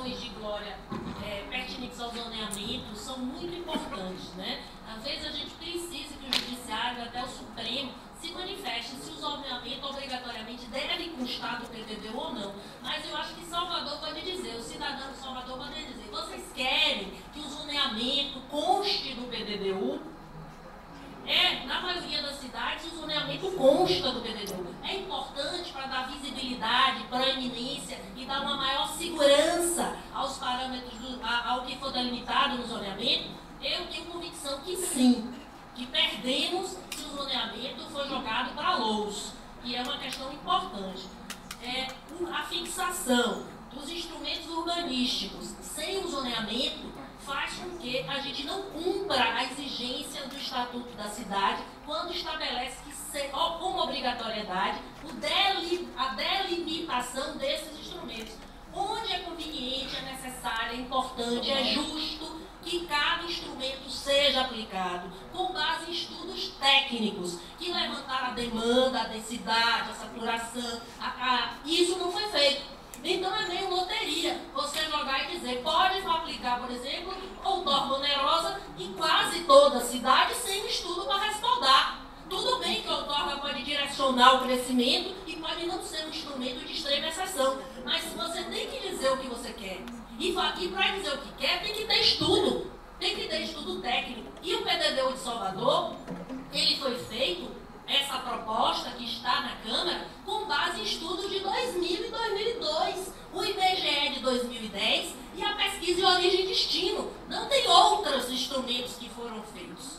questões de glória pertinentes ao zoneamento são muito importantes, né? Às vezes a gente precisa que o Judiciário, até o Supremo, se manifeste se o zoneamento obrigatoriamente deve constar do PDD ou não. Mas eu acho que Salvador pode dizer, o cidadão de Salvador pode dizer, vocês querem que o zoneamento conste do PDDU? Na maioria das cidades, o zoneamento consta do PDDU. É importante para dar visibilidade, proeminência e dar uma maior segurança aos parâmetros, ao que for delimitado no zoneamento. Eu tenho convicção que sim, que perdemos se o zoneamento for jogado para LOUs, e é uma questão importante. A fixação dos instrumentos urbanísticos sem o zoneamento faz com que a gente não cumpra a exigência do Estatuto da Cidade quando estabelece que, como obrigatoriedade, a delimitação desses instrumentos. Onde é conveniente, é necessário, é importante, é justo que cada instrumento seja aplicado com base em estudos técnicos que levantaram a demanda, a densidade, a saturação. Isso não foi feito. Então é meio loteria você jogar e dizer, pode aplicar, por exemplo, outorga onerosa em quase toda a cidade sem um estudo para respaldar. Tudo bem que a outorga pode direcionar o crescimento e pode não ser um instrumento de extrema exceção, mas você tem que dizer o que você quer. E para dizer o que quer, tem que ter estudo. Tem que ter estudo técnico. E o PDDU de Salvador, ele foi feito, essa proposta que está na Câmara, com base em estudos de 2000 e 2002, o IBGE de 2010 e a pesquisa de origem e destino. Não tem outros instrumentos que foram feitos.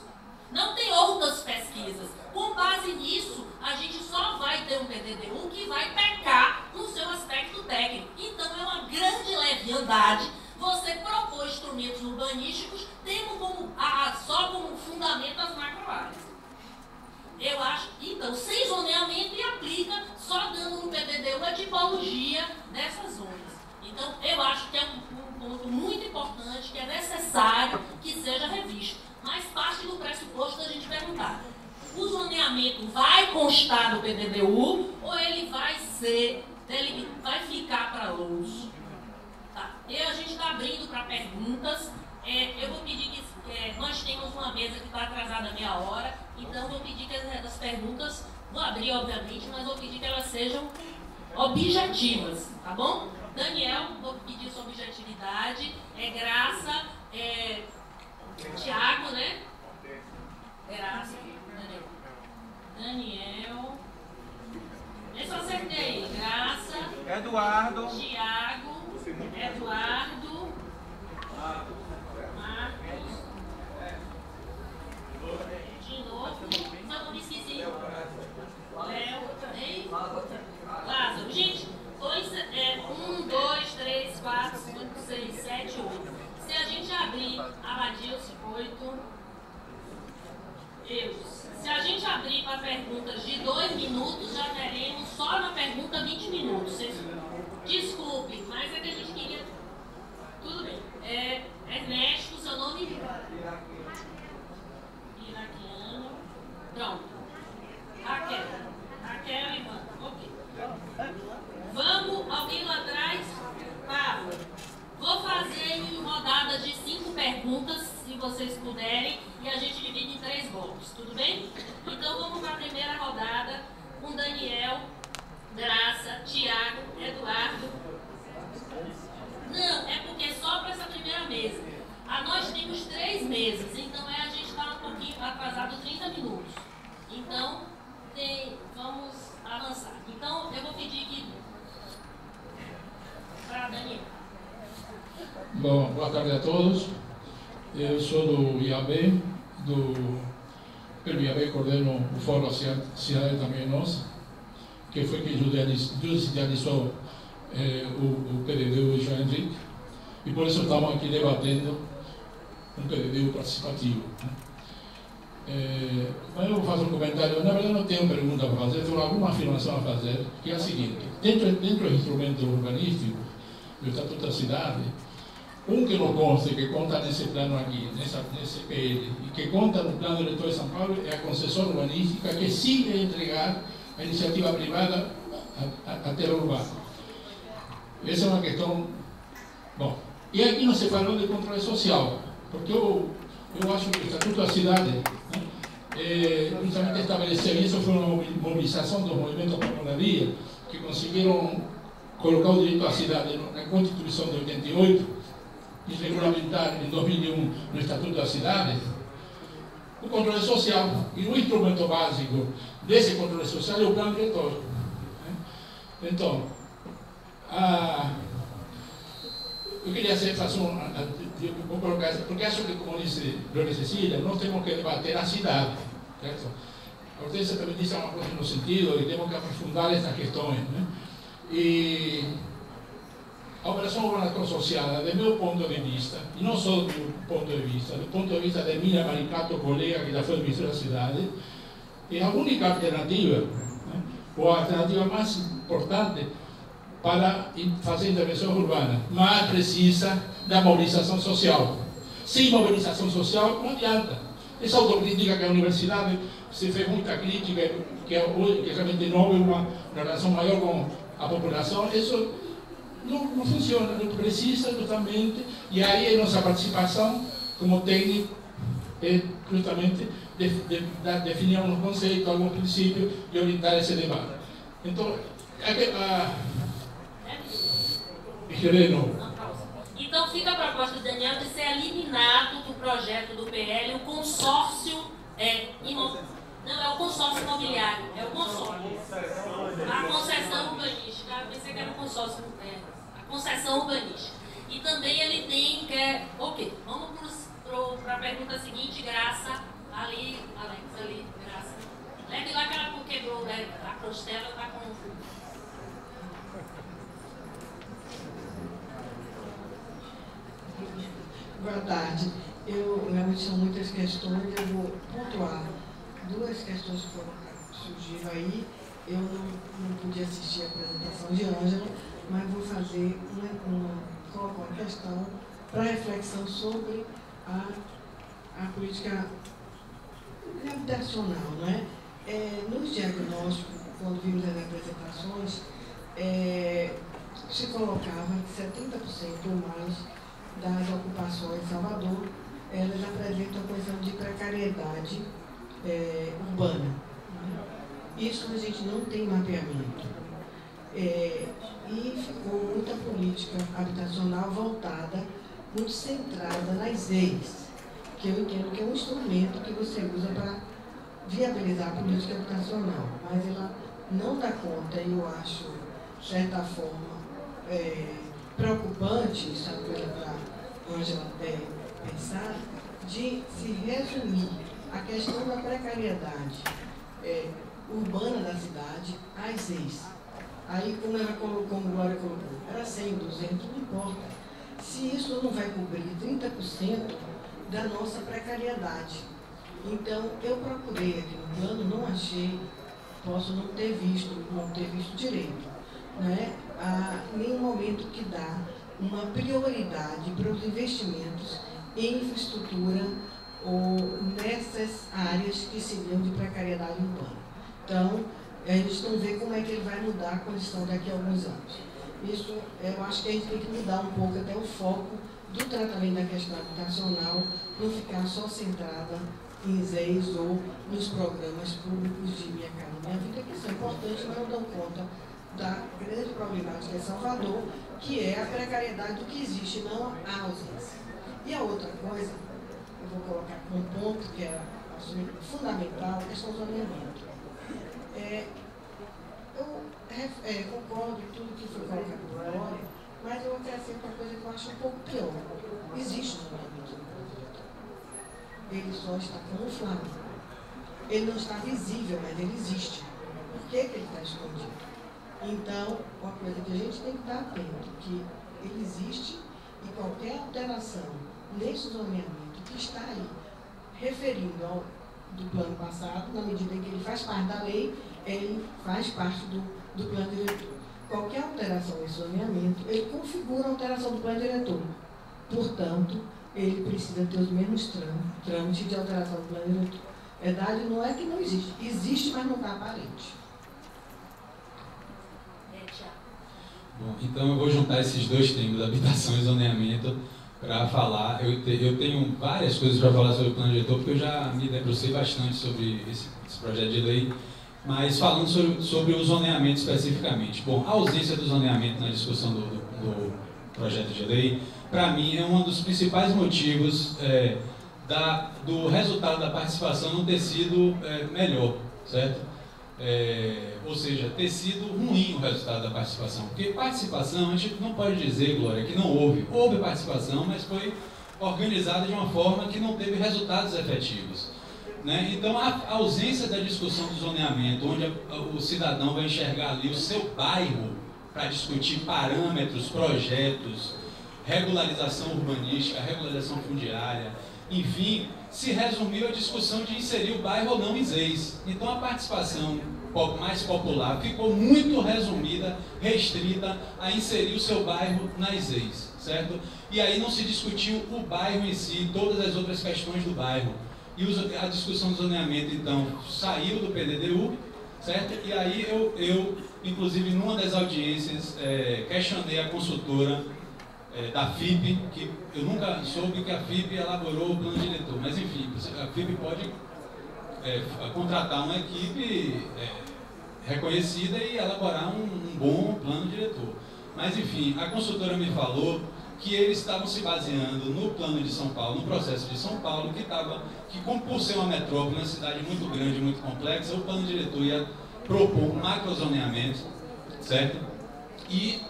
Não tem outras pesquisas. Com base nisso, a gente só vai ter um PDDU que vai pecar no seu aspecto técnico. Então é uma grande leviandade você propor instrumentos urbanísticos tendo só como fundamento as macroáreas. Eu acho, então, sem zoneamento e aplica só dando no PDDU a tipologia dessas zonas. Então, eu acho que é um ponto muito importante, que é necessário que seja revisto. Mas parte do pressuposto da gente perguntar, o zoneamento vai constar do PDDU ou ele vai ficar para LOUs? Tá. A gente está abrindo para perguntas. Eu vou pedir que nós temos uma mesa que está atrasada meia hora, então vou pedir que as perguntas, vou abrir obviamente, mas vou pedir que elas sejam objetivas, tá bom? Daniel, vou pedir sua objetividade, Graça, Tiago, né? Graça, Daniel, eu só acertei, Graça, Eduardo, Tiago, Eduardo, Marcos, de novo, só não me esqueci, Léo, hein? Lázaro, gente, 1, 2, 3, 4, 5, 6, 7, 8. Se a gente abrir, Amadilson, 8, se a gente abrir para perguntas de 2 minutos, já teremos só na pergunta 20 minutos. Desculpe, mas é que a gente queria... Tudo bem. Ernesto, seu nome? Iraquiano. Pronto. Raquel e Ivan. Ok. Vamos, alguém lá atrás? Pablo. Vou fazer em rodadas de 5 perguntas, se vocês puderem, e a gente divide em 3 blocos, tudo bem? Então vamos para a primeira rodada com Daniel, Graça, Tiago, Eduardo. Não, é porque só para essa primeira mesa. Nós temos 3 mesas, então a gente está um pouquinho atrasado, 30 minutos. Então, vamos avançar. Então, eu vou pedir que... para Daniel. Bom, boa tarde a todos. Eu sou do IAB, pelo IAB coordeno o Fórum Cidade Também Nossa, que foi quem judicializou o PDDU de João Henrique, e por isso estamos aqui debatendo um PDDU participativo. Mas eu vou fazer um comentário. Na verdade, não tenho pergunta para fazer, tenho alguma afirmação a fazer, que é a seguinte: dentro do instrumento urbanístico do Estatuto da Cidade, que não consta e que conta nesse plano aqui, nesse PL, e que conta no plano diretor de São Paulo, é a concessão urbanística, que sim vai entregar a iniciativa privada a terra urbana. Essa é uma questão Bom, e aqui não se falou de controle social, porque eu acho que o Estatuto da Cidade, né, justamente estabeleceu isso, foi uma mobilização do movimento para a moradia, que conseguiram colocar o direito à cidade na Constituição de 88 e regulamentar em 2001 no Estatuto da Cidade o controle social. E o instrumento básico desse controle social é o plano diretor. Né? Então, eu queria fazer vou colocar isso, porque acho que, como disse Dona Cecília, nós temos que debater a cidade. Certo? A Hortência também disse uma coisa no sentido de que temos que aprofundar essas questões. Né? E a operação urbana associada, do meu ponto de vista, e não só do meu ponto de vista, do ponto de vista de Miriam Maricato, colega que já foi ministra da cidade, é a única alternativa, né? Ou a alternativa mais importante para fazer intervenção urbana, mas precisa da mobilização social. Sem mobilização social, não adianta. Essa autocrítica que a universidade se fez muita crítica, que realmente não houve uma relação maior com a população, isso não funciona, não precisa justamente, e aí a nossa participação como técnico é justamente definir alguns conceitos, alguns princípios e orientar esse debate. Então, Então fica a proposta do Daniel de ser eliminado do projeto do PL o consórcio não é o consórcio imobiliário, é o consórcio. A concessão urbanística, eu pensei que era o consórcio, a concessão urbanística. E também ele tem ok, vamos para a pergunta seguinte, Graça, ali, Alex, ali, Graça. Leve lá que ela quebrou, né? A costela está com... Boa tarde. Realmente são muitas questões, eu vou pontuar duas questões que surgiram aí. Eu não podia assistir a apresentação de Ângela, mas vou fazer colocar uma questão para reflexão sobre a política habitacional, não é? Nos diagnósticos, quando vimos as apresentações, se colocava que 70% ou mais das ocupações em Salvador, elas apresentam a condição de precariedade urbana. Isso a gente não tem mapeamento. E ficou muita política habitacional voltada, muito centrada nas EIs, que eu entendo que é um instrumento que você usa para viabilizar a política habitacional, mas ela não dá conta, e eu acho, de certa forma, preocupante, isso é uma coisa para Ângela pensar, de se resumir a questão da precariedade urbana da cidade às EIs. Aí, como ela colocou, como Glória colocou, era 100, 200, não importa. Se isso não vai cobrir 30% da nossa precariedade. Então, eu procurei aqui no plano, não achei, posso não ter visto direito, né? Em nenhum momento que dá uma prioridade para os investimentos em infraestrutura ou nessas áreas que seriam de precariedade urbana. Então, eles vão ver como é que ele vai mudar a condição daqui a alguns anos. Isso, eu acho que a gente tem que mudar um pouco até o foco do tratamento da questão habitacional, não ficar só centrada em ZEIs ou nos programas públicos de Minha Casa Minha Vida, que são importantes, mas não dão conta da grande problemática de Salvador, que é a precariedade do que existe, não a ausência. E a outra coisa, eu vou colocar um ponto que é fundamental, a questão do zoneamento. Eu concordo com tudo que foi colocado por Glória, mas eu acrescento uma coisa que eu acho um pouco pior. Existe zoneamento no projeto. Ele só está camuflado. Ele não está visível, mas ele existe. Por que ele está escondido? Então, uma coisa que a gente tem que estar atento, que ele existe e qualquer alteração nesse zoneamento que está aí, referindo ao do plano passado, na medida em que ele faz parte da lei, ele faz parte do plano diretor. Qualquer alteração nesse zoneamento, ele configura a alteração do plano diretor. Portanto, ele precisa ter os mesmos trâmites de alteração do plano diretor. A verdade não é que não existe, existe, mas não está aparente. Bom, então eu vou juntar esses dois temas, habitação e zoneamento, para falar. Eu tenho várias coisas para falar sobre o plano diretor, porque eu já me debrucei bastante sobre esse projeto de lei, mas falando sobre o zoneamento especificamente. Bom, a ausência do zoneamento na discussão do projeto de lei, para mim, é um dos principais motivos do resultado da participação não ter sido melhor, certo? Ou seja, ter sido ruim o resultado da participação. Porque participação, a gente não pode dizer, Glória, que não houve. Houve participação, mas foi organizada de uma forma que não teve resultados efetivos. Né? Então, a ausência da discussão do zoneamento, onde o cidadão vai enxergar ali o seu bairro para discutir parâmetros, projetos, regularização urbanística, regularização fundiária, enfim, se resumiu a discussão de inserir o bairro ou não em ZEIS. Então a participação mais popular ficou muito resumida, restrita a inserir o seu bairro nas ZEIS, certo? E aí não se discutiu o bairro em si, todas as outras questões do bairro. E a discussão do zoneamento, então, saiu do PDDU, certo? E aí eu inclusive, numa das audiências, questionei a consultora da FIP, que eu nunca soube que a FIP elaborou o plano diretor, mas enfim, a FIP pode contratar uma equipe reconhecida e elaborar um bom plano diretor. Mas enfim, a consultora me falou que eles estavam se baseando no plano de São Paulo, no processo de São Paulo, que como por ser uma metrópole, uma cidade muito grande, muito complexa, o plano diretor ia propor um macrozoneamento, certo? E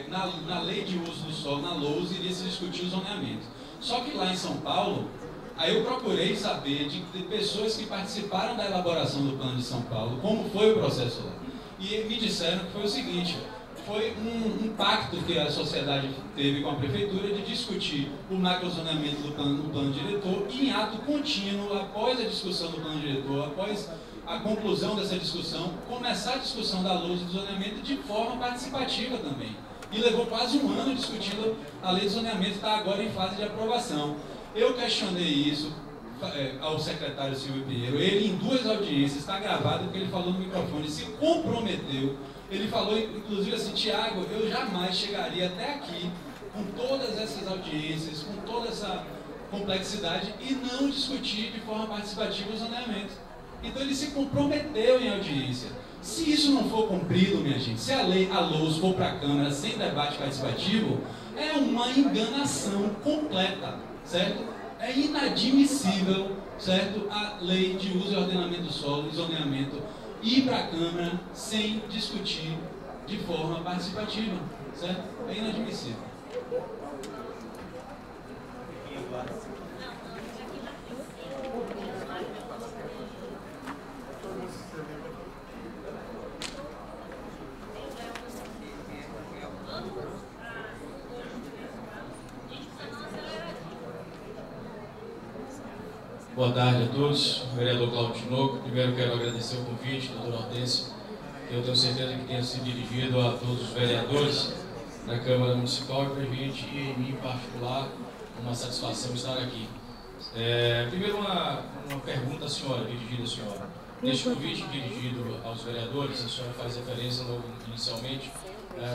na lei de uso do solo, na LOUS, iria se discutir o zoneamento. Só que lá em São Paulo, aí eu procurei saber de pessoas que participaram da elaboração do plano de São Paulo, como foi o processo lá. E me disseram que foi o seguinte: foi um pacto que a sociedade teve com a prefeitura de discutir o macrozoneamento no plano diretor, e em ato contínuo, após a discussão do plano diretor, após a conclusão dessa discussão, começar a discussão da LOUS e do zoneamento de forma participativa também. E levou quase um ano discutindo a lei de zoneamento, que está agora em fase de aprovação. Eu questionei isso ao secretário Silvio Pinheiro. Ele, em 2 audiências, está gravado porque ele falou no microfone, se comprometeu. Ele falou, inclusive, assim: Tiago, eu jamais chegaria até aqui com todas essas audiências, com toda essa complexidade, e não discutir de forma participativa o zoneamento. Então ele se comprometeu em audiência. Se isso não for cumprido, minha gente, se a LOUS for para a Câmara sem debate participativo, é uma enganação completa, certo? É inadmissível, certo, a lei de uso e ordenamento do solo, zoneamento, ir para a Câmara sem discutir de forma participativa, certo? É inadmissível. Boa tarde a todos. Vereador Cláudio Tinoco. Primeiro quero agradecer o convite, doutor Hortêncio, que eu tenho certeza que tenha sido dirigido a todos os vereadores da Câmara Municipal, e para a gente, e em mim em particular, uma satisfação estar aqui. Primeiro uma pergunta à senhora, dirigida à senhora. Neste convite dirigido aos vereadores, a senhora faz referência inicialmente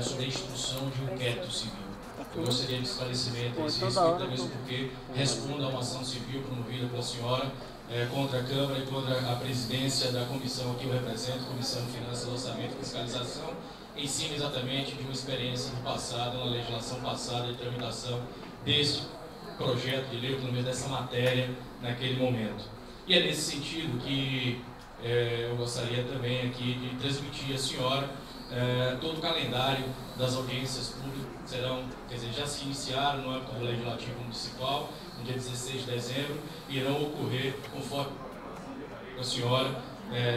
sobre a instrução de um inquérito civil. Eu gostaria de esclarecimento a esse respeito, mesmo porque responde a uma ação civil promovida pela senhora contra a Câmara e contra a presidência da comissão que eu represento, Comissão de Finanças, Orçamento e Fiscalização, em cima exatamente de uma experiência do passado, uma legislação passada de tramitação deste projeto de lei, pelo menos dessa matéria, naquele momento. E é nesse sentido que eu gostaria também aqui de transmitir à senhora todo o calendário das audiências públicas já se iniciaram no âmbito do Legislativo Municipal, no dia 16 de dezembro, e irão ocorrer conforme a senhora.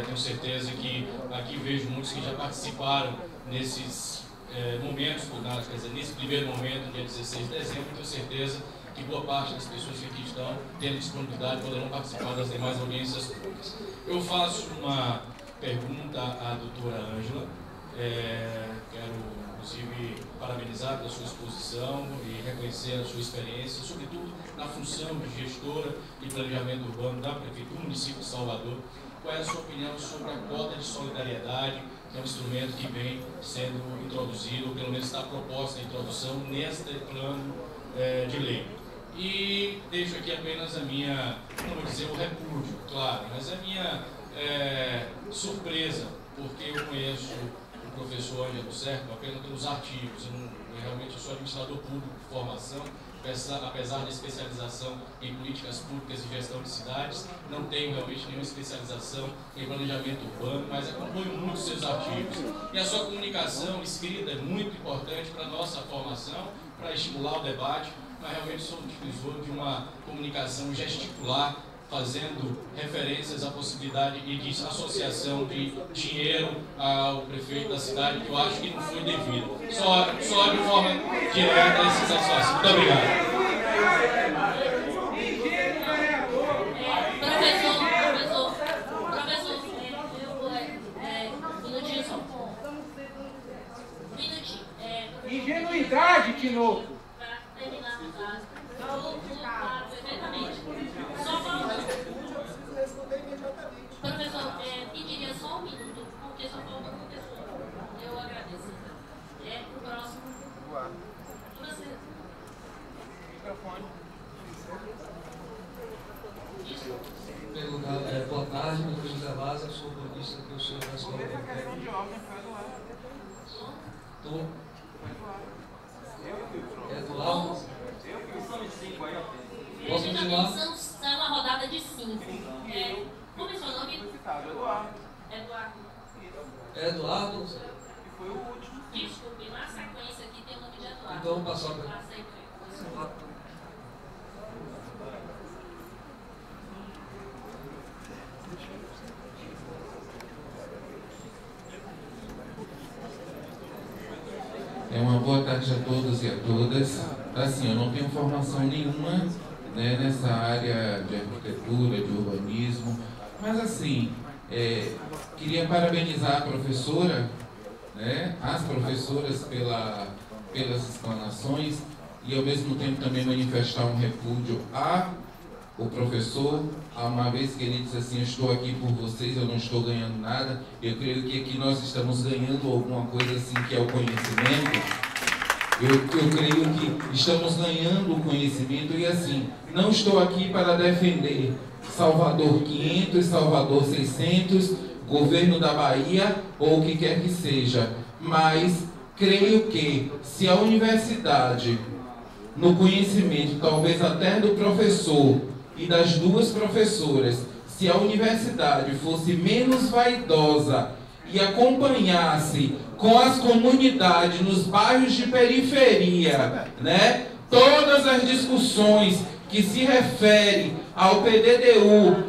Tenho certeza que aqui vejo muitos que já participaram nesses momentos, nesse primeiro momento, no dia 16 de dezembro. Tenho certeza que boa parte das pessoas que aqui estão tendo disponibilidade poderão participar das demais audiências públicas. Eu faço uma pergunta à doutora Ângela. Quero, inclusive, parabenizar pela sua exposição e reconhecer a sua experiência, sobretudo na função de gestora de planejamento urbano da Prefeitura do município de Salvador. Qual é a sua opinião sobre a cota de solidariedade que é um instrumento que vem sendo introduzido, ou pelo menos está proposta a introdução neste plano de lei. E deixo aqui apenas a minha, não vou dizer o repúdio, claro, mas a minha surpresa, porque eu conheço o professor Ângelo Serpa apenas pelos artigos. Eu realmente sou administrador público de formação, apesar da especialização em políticas públicas e gestão de cidades, não tenho realmente nenhuma especialização em planejamento urbano, mas acompanho muito seus artigos. E a sua comunicação escrita é muito importante para a nossa formação, para estimular o debate, mas realmente sou um divisor de uma comunicação gesticular, fazendo referências à possibilidade de associação de dinheiro ao prefeito da cidade, que eu acho que não foi devido. Só de forma direta esses assuntos. Muito obrigado. Ingenuidade, Tinoco. Para terminar a frase. Claro, perfeitamente. Só falando. Professor, pediria só um minuto, porque só falta uma pessoa. Eu agradeço. O próximo. Você. Microfone. Isso. Boa tarde, meu nome é José Lázaro, sou urbanista aqui, eu sou da escola do Eduardo. Posso continuar? São uma rodada de 5. Como é seu nome? Eduardo. Eduardo. E foi o último. Desculpe, na sequência aqui tem o nome de Eduardo. Então vamos passar para Uma boa tarde a todos e a todas. Assim, eu não tenho formação nenhuma, né, nessa área de arquitetura, de urbanismo, mas assim, queria parabenizar a professora, né, as professoras pelas explanações e ao mesmo tempo também manifestar um repúdio o professor, uma vez que ele disse assim, eu estou aqui por vocês, eu não estou ganhando nada. Eu creio que aqui nós estamos ganhando alguma coisa assim, que é o conhecimento. Eu creio que estamos ganhando o conhecimento e assim, não estou aqui para defender Salvador 500, Salvador 600, governo da Bahia ou o que quer que seja, mas creio que se a universidade, no conhecimento, talvez até do professor e das duas professoras, se a universidade fosse menos vaidosa e acompanhasse com as comunidades nos bairros de periferia, né, todas as discussões que se referem ao PDDU,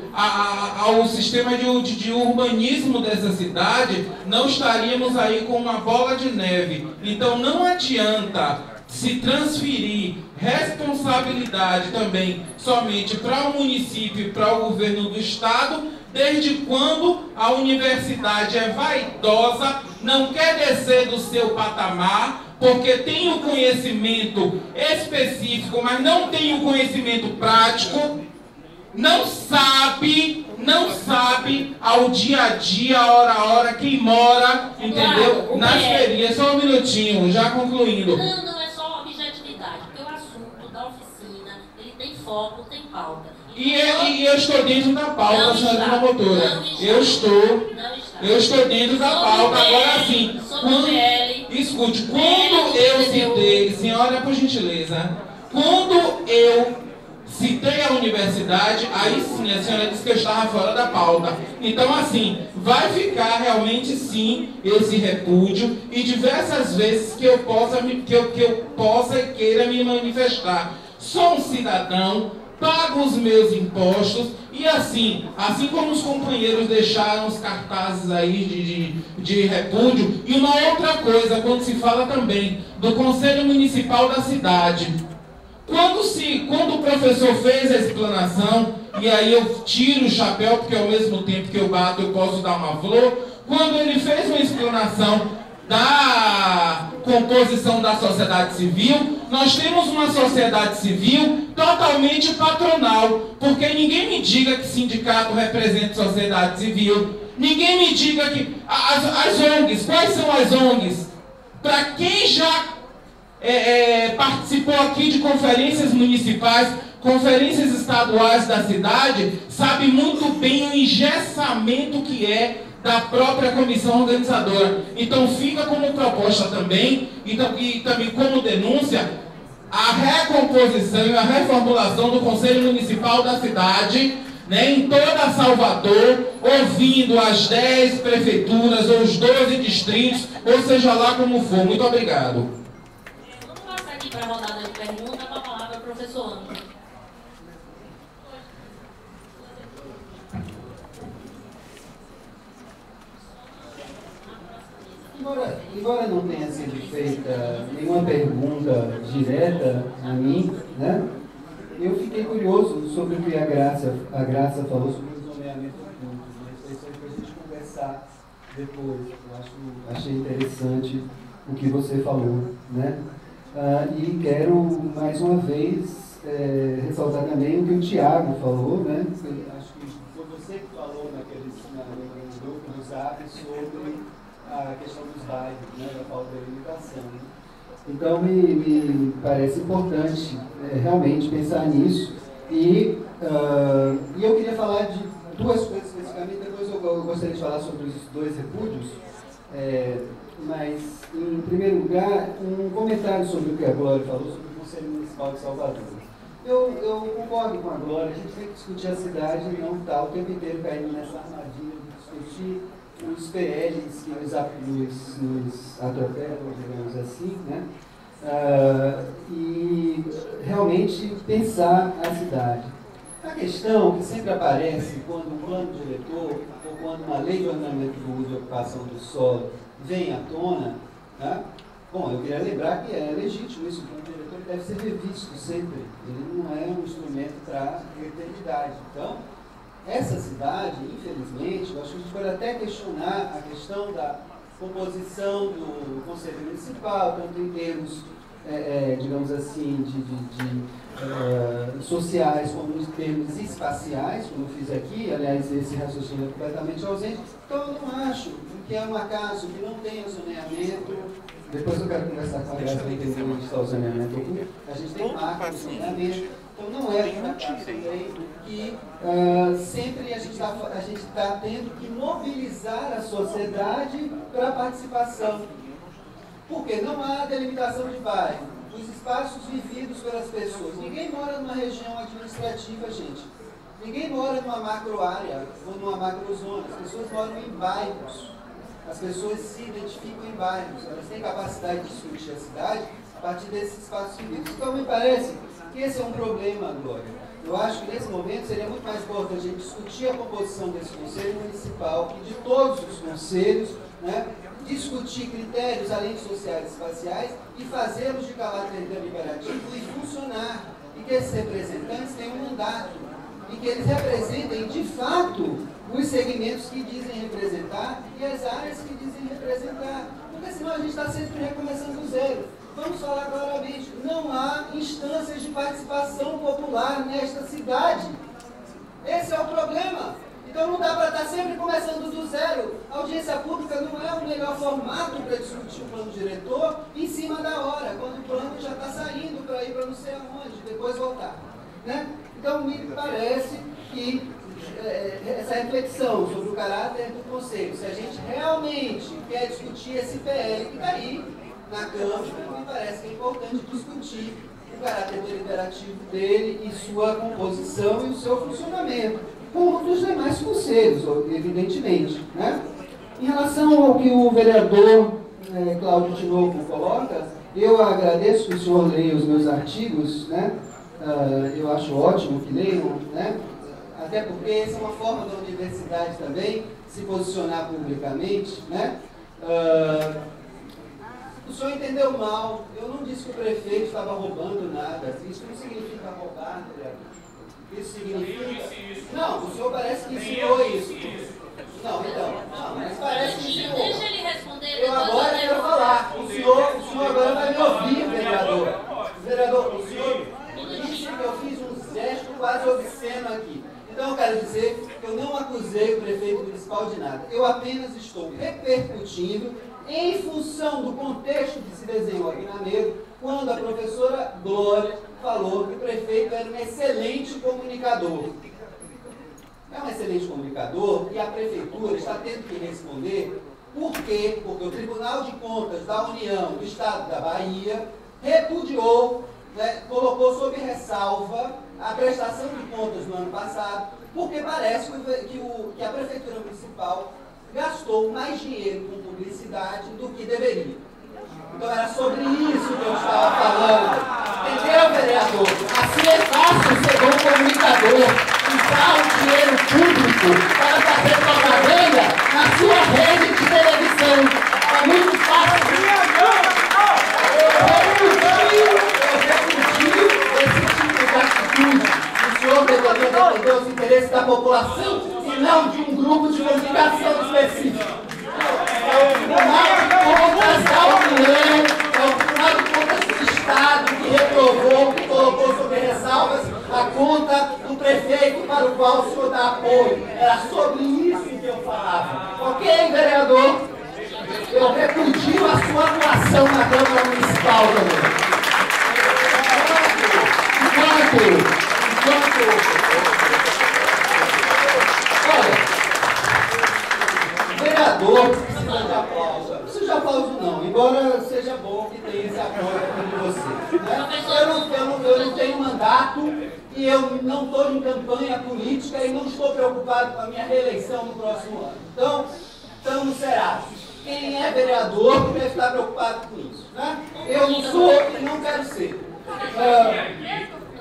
ao sistema de urbanismo dessa cidade, não estaríamos aí com uma bola de neve. Então não adianta se transferir responsabilidade também somente para o município e para o governo do estado, desde quando a universidade é vaidosa, não quer descer do seu patamar, porque tem o conhecimento específico, mas não tem o conhecimento prático, não sabe ao dia a dia, hora a hora, quem mora, entendeu? Claro, nas periferias. Só um minutinho, já concluindo. Não é só objetividade, porque o assunto da oficina, ele tem foco, tem pauta. E eu estou dentro da pauta, senhora promotora. Eu estou dentro da pauta. Agora sim, escute, quando eu citei, senhora, por gentileza, quando eu citei a universidade, aí sim a senhora disse que eu estava fora da pauta. Então assim, vai ficar realmente sim esse repúdio e diversas vezes que eu possa e queira me manifestar. Sou um cidadão, pago os meus impostos e assim como os companheiros deixaram os cartazes aí de repúdio. E uma outra coisa, quando se fala também do Conselho Municipal da cidade, quando o professor fez a explanação, e aí eu tiro o chapéu, porque ao mesmo tempo que eu bato eu posso dar uma flor, quando ele fez uma explanação da composição da sociedade civil, nós temos uma sociedade civil totalmente patronal, porque ninguém me diga que sindicato representa sociedade civil. Ninguém me diga que as ONGs, quais são as ONGs? Para quem já participou aqui de conferências municipais, conferências estaduais da cidade, sabe muito bem o engessamento que é da própria comissão organizadora. Então fica como proposta também, e também como denúncia, a recomposição e a reformulação do Conselho Municipal da cidade, né, em toda Salvador, ouvindo as 10 prefeituras ou os 12 distritos, ou seja lá como for. Muito obrigado. Vamos passar aqui para a rodada de perguntas, com a palavra ao professor Ângelo. Embora não tenha sido feita nenhuma pergunta direta a mim, né, eu fiquei curioso sobre o que a Graça falou sobre o zoneamento público. Isso aí para a gente conversar depois. Eu achei interessante o que você falou, né? E quero mais uma vez ressaltar também o que o Tiago falou, né? Acho que foi você que falou no grupo do Zap sobre a questão dos bairros, né, da falta de limitação. Né? Então, me parece importante realmente pensar nisso. E eu queria falar de duas coisas especificamente, depois eu gostaria de falar sobre os 2 repúdios. Mas, em primeiro lugar, um comentário sobre o que a Glória falou sobre o Conselho Municipal de Salvador. Eu concordo com a Glória, a gente tem que discutir a cidade e não estar o tempo inteiro caindo nessa armadilha de discutir os PLs que nos atropelam, digamos assim, né? E realmente pensar a cidade. A questão que sempre aparece quando um plano diretor ou quando uma lei de ordenamento do uso e ocupação do solo vem à tona, né? Bom, eu queria lembrar que é legítimo isso, o plano diretor deve ser revisto sempre, ele não é um instrumento para eternidade. Então, essa cidade, infelizmente, eu acho que a gente pode até questionar a questão da composição do Conselho Municipal, tanto em termos, digamos assim, sociais, como em termos espaciais, como eu fiz aqui. Aliás, esse raciocínio é completamente ausente. Então, eu não acho que é um acaso que não tenha zoneamento. Depois eu quero conversar com a Graça para entender onde está o zoneamento oculto. A gente tem marca de zoneamento. Então, não é por acaso também que sempre a gente está tendo que mobilizar a sociedade para a participação. Porque não há delimitação de bairro, os espaços vividos pelas pessoas. Ninguém mora numa região administrativa, gente. Ninguém mora numa macro área ou numa macro zona. As pessoas moram em bairros. As pessoas se identificam em bairros. Elas têm capacidade de discutir a cidade a partir desses espaços vividos. Então, me parece que esse é um problema, Glória. Eu acho que nesse momento seria muito mais importante a gente discutir a composição desse Conselho Municipal e de todos os conselhos, né? Discutir critérios além de sociais e espaciais e fazê-los de caráter deliberativo e funcionar. E que esses representantes tenham um mandato e que eles representem de fato os segmentos que dizem representar e as áreas que dizem representar. Porque senão a gente está sempre recomeçando do zero. Vamos falar claramente, não há instâncias de participação popular nesta cidade. Esse é o problema. Então não dá para estar sempre começando do zero. A audiência pública não é o melhor formato para discutir o plano diretor em cima da hora, quando o plano já está saindo para ir para não sei aonde, depois voltar. Né? Então me parece que essa reflexão sobre o caráter do Conselho, se a gente realmente quer discutir esse PL que está aí na Câmara, me parece que é importante discutir o caráter deliberativo dele e sua composição e o seu funcionamento, como dos demais conselhos, evidentemente. Né? Em relação ao que o vereador Cláudio Tinoco coloca, eu agradeço que o senhor leia os meus artigos, né? Eu acho ótimo que leiam, né? Até porque essa é uma forma da universidade também se posicionar publicamente, né? O senhor entendeu mal, eu não disse que o prefeito estava roubando nada, isso não significa roubar, vereador. Isso significa... Não, o senhor parece que ensinou isso. Não, então, não, mas parece que ensinou. Deixa ele responder. Eu agora quero falar, o senhor agora vai me ouvir, vereador. Vereador, o senhor disse que eu fiz um gesto quase obsceno aqui. Então eu quero dizer que eu não acusei o prefeito municipal de nada. dimensão do contexto que se desenhou aqui na mesa, quando a professora Glória falou que o prefeito era um excelente comunicador. É um excelente comunicador e a prefeitura está tendo que responder por quê? Porque o Tribunal de Contas da União do Estado da Bahia repudiou, né, colocou sob ressalva a prestação de contas no ano passado, porque parece que a Prefeitura Municipal gastou mais dinheiro com publicidade do que deveria. Então era sobre isso que eu estava falando. Entendeu, vereador? Assim é fácil ser bom comunicador, usar o dinheiro público para fazer propaganda na sua rede de televisão. É muito fácil. Eu repudio esse tipo de atitude. O senhor deveria defender os interesses da população e não de um grupo de comunicação específico. É o Tribunal de Contas da União, é o Tribunal de Contas do Estado que reprovou, que colocou sobre ressalvas a conta do prefeito para o qual o senhor dá apoio. Era sobre isso que eu falava. Ok, vereador? Eu repudio a sua atuação na Câmara Municipal também. Olha, vereador precisa de aplauso. Não precisa de aplauso não, embora seja bom que tenha esse apoio aqui de você. Né? Eu não tenho mandato e eu não estou em campanha política e não estou preocupado com a minha reeleição no próximo ano. Então, estamos serados. Quem é vereador deve estar preocupado com isso. Né? Eu não sou e não quero ser.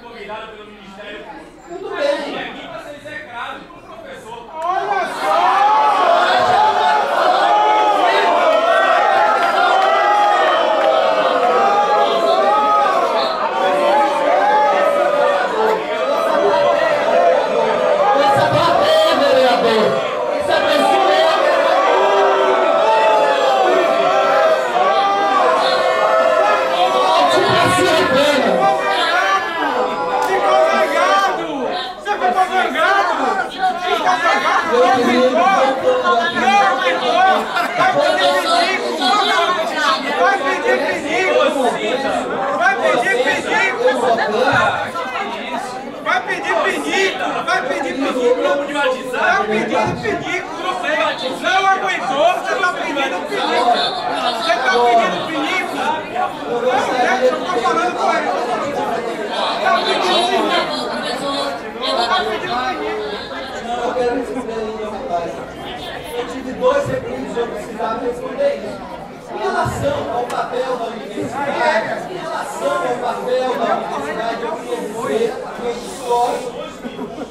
Convidado pelo Ministério Muito bem. aqui para ser execrado pelo professor. Olha só! Não aguentou, você está pedindo pinico. Você está pedindo pinico? Não, eu estou falando com ele. Está pedindo pinico. Eu quero responder ainda, rapaz. Eu tive 2 recursos, eu precisava responder isso. Em relação ao papel da universidade, eu queria dizer que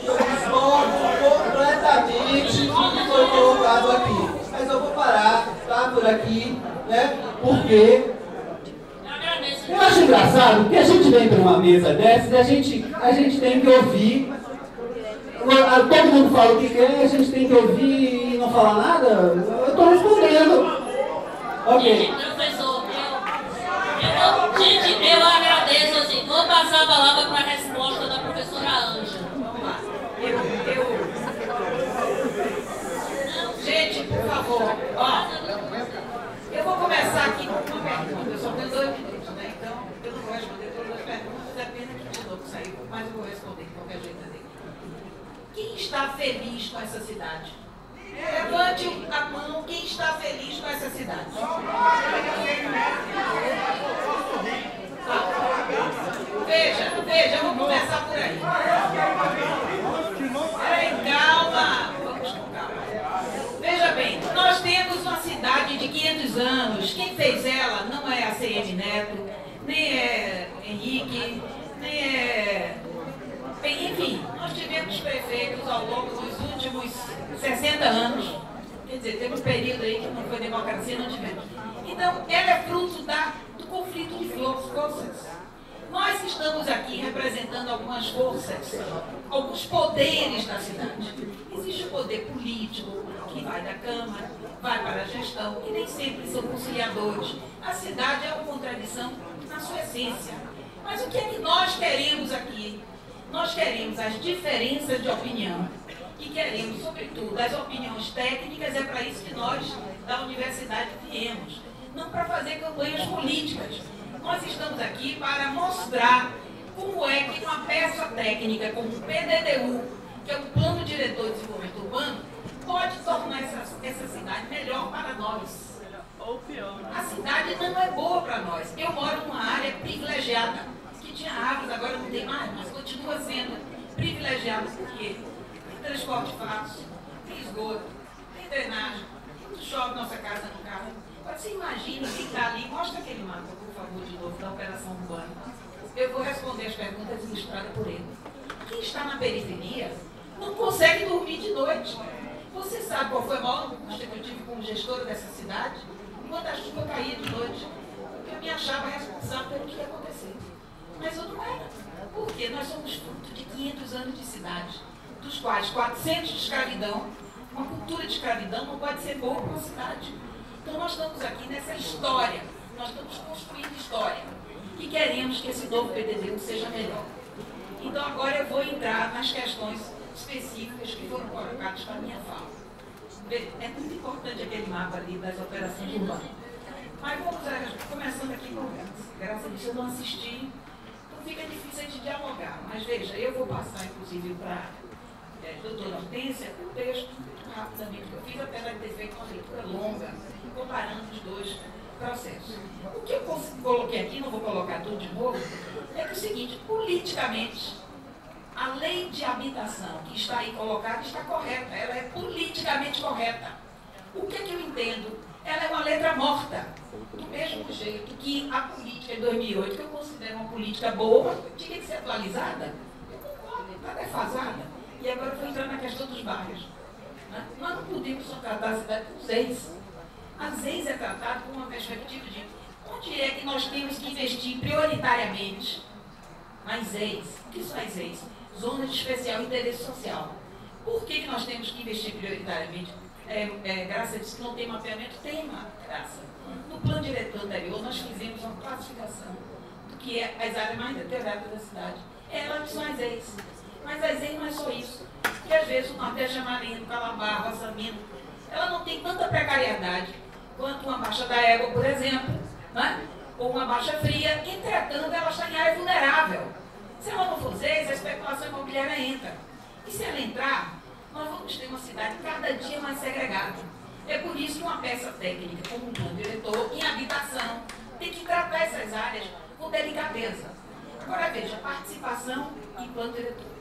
eu discordo completamente do que foi colocado aqui. Mas eu vou parar, tá, por aqui, né? Porque eu acho engraçado que a gente vem para uma mesa dessa e a gente tem que ouvir. Todo mundo fala o que quer, a gente tem que ouvir e não falar nada. Eu estou respondendo. Ok. Professor, eu agradeço, assim, vou passar a palavra para a resposta da professora Ângela. Vamos lá. Gente, por favor, ó, eu vou começar aqui com uma pergunta. Eu só tenho 2 minutos, né? Então, eu não vou responder todas as perguntas, é pena que o Tinoco saiu, mas eu vou responder de qualquer jeito dele. Quem está feliz com essa cidade? Levante a mão quem está feliz com essa cidade. Veja, eu vou começar por aí. Calma, vamos com calma. Veja bem, nós temos uma cidade de 500 anos. Quem fez ela não é a CM Neto, nem é Henrique, nem é... Bem, enfim, nós tivemos prefeitos ao longo dos últimos 60 anos. Quer dizer, teve um período aí que não foi democracia, não tivemos. Então, ela é fruto do conflito de forças. Nós estamos aqui representando algumas forças, alguns poderes da cidade. Existe o poder político, que vai da Câmara, vai para a gestão, que nem sempre são conciliadores. A cidade é uma contradição na sua essência. Mas o que é que nós queremos aqui? Nós queremos as diferenças de opinião e queremos, sobretudo, as opiniões técnicas. É para isso que nós, da universidade, viemos. não para fazer campanhas políticas. Nós estamos aqui para mostrar como é que uma peça técnica como o PDDU, que é o Plano Diretor de Desenvolvimento Urbano, pode tornar essa cidade melhor para nós. A cidade não é boa para nós. Eu moro numa área privilegiada, que tinha árvores, agora não tem mais, mas continua sendo privilegiada. Por quê? Tem transporte fácil, tem esgoto, tem drenagem, tudo chove nossa casa no carro. Agora você imagina quem está ali, mostra aquele mapa, por favor, de novo, da operação urbana. Eu vou responder as perguntas ilustradas por ele. Quem está na periferia não consegue dormir de noite. Você sabe qual foi a maior angústia que eu tive como gestora dessa cidade? Quando a chuva caía de noite, eu me achava responsável pelo que ia acontecer. Mas eu não era. Porque nós somos fruto de 500 anos de cidade, dos quais 400 de escravidão. Uma cultura de escravidão não pode ser boa para uma cidade. Então nós estamos aqui nessa história, nós estamos construindo história e queremos que esse novo PDDU seja melhor. Então agora eu vou entrar nas questões específicas que foram colocadas para a minha fala. É muito importante aquele mapa ali das operações urbanas. Mas vamos começando aqui com graças a Deus eu não assisti, então fica difícil de dialogar. Mas veja, eu vou passar inclusive para a doutora Hortência o texto rapidamente que eu fiz, apesar de ter feito uma leitura longa, comparando os dois processos. O que eu coloquei aqui, não vou colocar tudo de novo, é que o seguinte, politicamente, a lei de habitação que está aí colocada está correta, ela é politicamente correta. O que é que eu entendo? Ela é uma letra morta, do mesmo jeito que a política de 2008, que eu considero uma política boa, tinha que ser atualizada. Eu concordo, está defasada. E agora eu vou entrar na questão dos bairros. Né? Nós não podemos só tratar a cidade com ZEIS. A ZEIS é tratada com uma perspectiva de onde é que nós temos que investir prioritariamente nas ZEIS. O que são as ZEIS? Zonas de especial interesse social. Por que nós temos que investir prioritariamente? Graça disse que não tem mapeamento, tem uma graça. No plano diretor anterior, nós fizemos uma classificação do que é as áreas mais deterioradas da cidade. Elas são as ZEIS. Mas as ZEIS não é só isso. Porque às vezes o Nordeste é Marinho, Calabar, Roçamento, ela não tem tanta precariedade quanto uma baixa da égua, por exemplo, né? Ou uma baixa fria. Entretanto, ela está em área vulnerável. Se ela não for ZEIS, a especulação imobiliária entra. E se ela entrar, nós vamos ter uma cidade cada dia mais segregada. É por isso que uma peça técnica, como um plano diretor, em habitação, tem que tratar essas áreas com delicadeza. Agora veja, participação e plano diretor.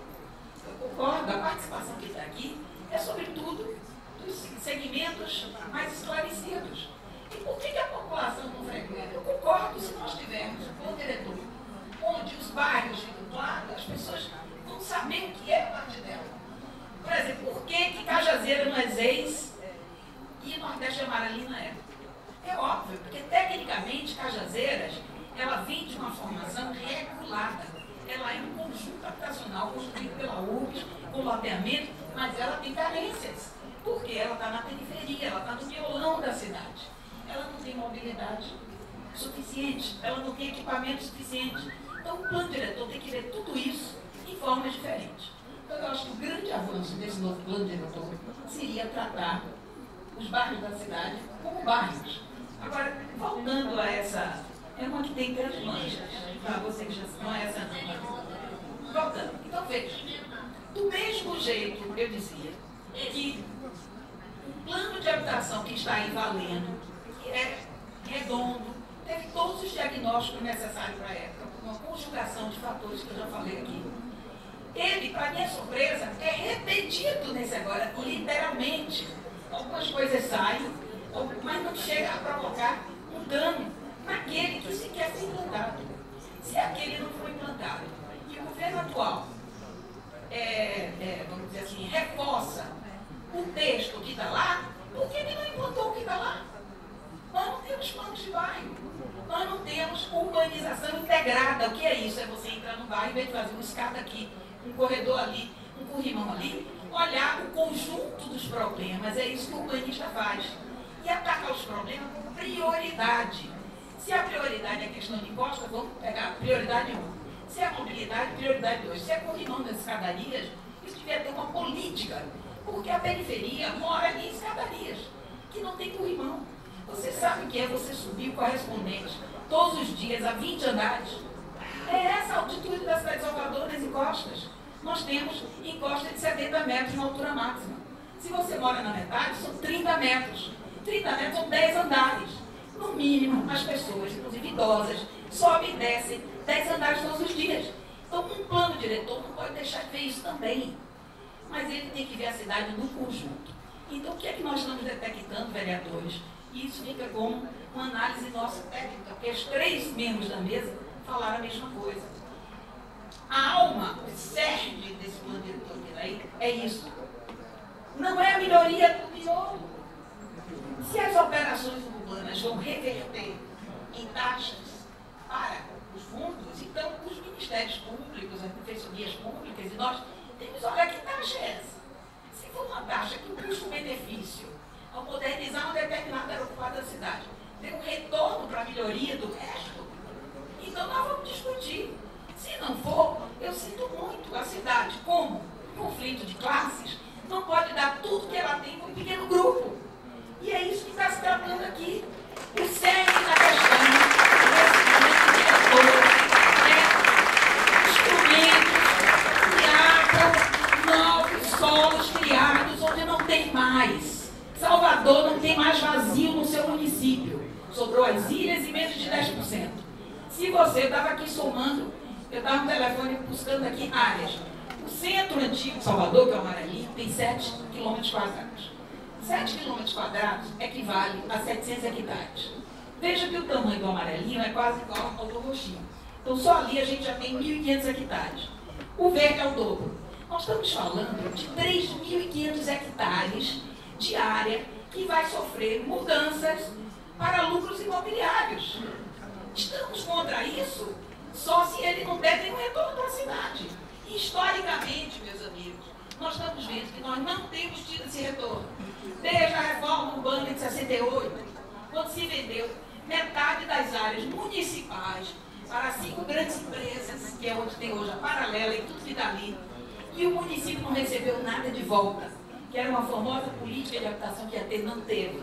Eu concordo, a participação que está aqui é sobretudo dos segmentos mais esclarecidos. E por que a população não frequenta? Eu concordo, se nós tivermos um plano diretor onde os bairros ficam claros, as pessoas vão saber o que é parte dela. Por exemplo, por que Cajazeira não é ZEIS e Nordeste Amaralina é? É óbvio, porque tecnicamente Cajazeiras, ela vem de uma formação regulada. Ela é um conjunto habitacional construído pela URBS, com loteamento, mas ela tem carências, porque ela está na periferia, ela está no violão da cidade. Ela não tem mobilidade suficiente, ela não tem equipamento suficiente. Então o plano diretor tem que ver tudo isso em formas diferentes. Então eu acho que o grande avanço desse novo plano diretor seria tratar os bairros da cidade como bairros. Agora, voltando a essa, é uma que tem grandes manchas, para você que já não é essa não. Voltando, então veja, do mesmo jeito eu dizia que o plano de habitação que está aí valendo, que é redondo, teve todos os diagnósticos necessários para a época, uma conjugação de fatores que eu já falei aqui. Ele, para minha surpresa, é repetido nesse agora, literalmente. Algumas coisas saem, mas não chega a provocar um dano naquele que sequer foi implantado. Se aquele não foi implantado e o governo atual, vamos dizer assim, reforça o texto que está lá, por que ele não implantou o que está lá? Nós não temos planos de bairro, nós não temos urbanização integrada. O que é isso? É você entrar no bairro, em vez de fazer uma escada aqui, um corredor ali, um corrimão ali, olhar o conjunto dos problemas. É isso que o urbanista faz. E atacar os problemas com prioridade. Se a prioridade é a questão de costa, vamos pegar prioridade 1. Se é a mobilidade, prioridade 2. Se é corrimão das escadarias, isso devia ter uma política. Porque a periferia mora em escadarias, que não tem corrimão. Você sabe o que é você subir o correspondente todos os dias a 20 andares? É essa a altitude da cidade de Salvador, nas encostas. Nós temos encosta de 70 metros na altura máxima. Se você mora na metade, são 30 metros. 30 metros são 10 andares. No mínimo, as pessoas, inclusive idosas, sobem e descem 10 andares todos os dias. Então, um plano diretor não pode deixar de ver isso também. Mas ele tem que ver a cidade no conjunto. Então, o que é que nós estamos detectando, vereadores? E isso fica como uma análise nossa técnica, porque os 3 membros da mesa falaram a mesma coisa. A alma, o cerne desse plano diretor aí é isso. Não é a melhoria do miolo. Se as operações urbanas vão reverter em taxas para os fundos, então os ministérios públicos, as defensorias públicas, e nós temos que olhar que taxa é essa. Se for uma taxa que o custo-benefício, ao modernizar uma determinada área ocupada da cidade, tem um retorno para a melhoria do resto, então nós vamos discutir. Se não for, eu sinto muito a cidade, como conflito de classes, não pode dar tudo que ela tem para um pequeno grupo. E é isso que está se tratando aqui. O cerne da questão instrumentos criados, novos solos criados onde não tem mais. Salvador não tem mais vazio no seu município. Sobrou as ilhas e menos de 10%. Se você estava aqui somando, eu estava no telefone buscando aqui áreas. O centro antigo de Salvador, que é o Amarelinho, tem 7 km². 7 km² equivale a 700 hectares. Veja que o tamanho do Amarelinho é quase igual ao do Roxinho. Então, só ali a gente já tem 1.500 hectares. O verde é o dobro. Nós estamos falando de 3.500 hectares de área que vai sofrer mudanças para lucros imobiliários. Estamos contra isso só se ele não der nenhum retorno para a cidade. E, historicamente, meus amigos, nós estamos vendo que nós não temos tido esse retorno. Desde a reforma urbana de 68, quando se vendeu metade das áreas municipais para 5 grandes empresas, que é onde tem hoje a Paralela e tudo que está ali, e o município não recebeu nada de volta, que era uma famosa política de habitação que ia ter, não teve.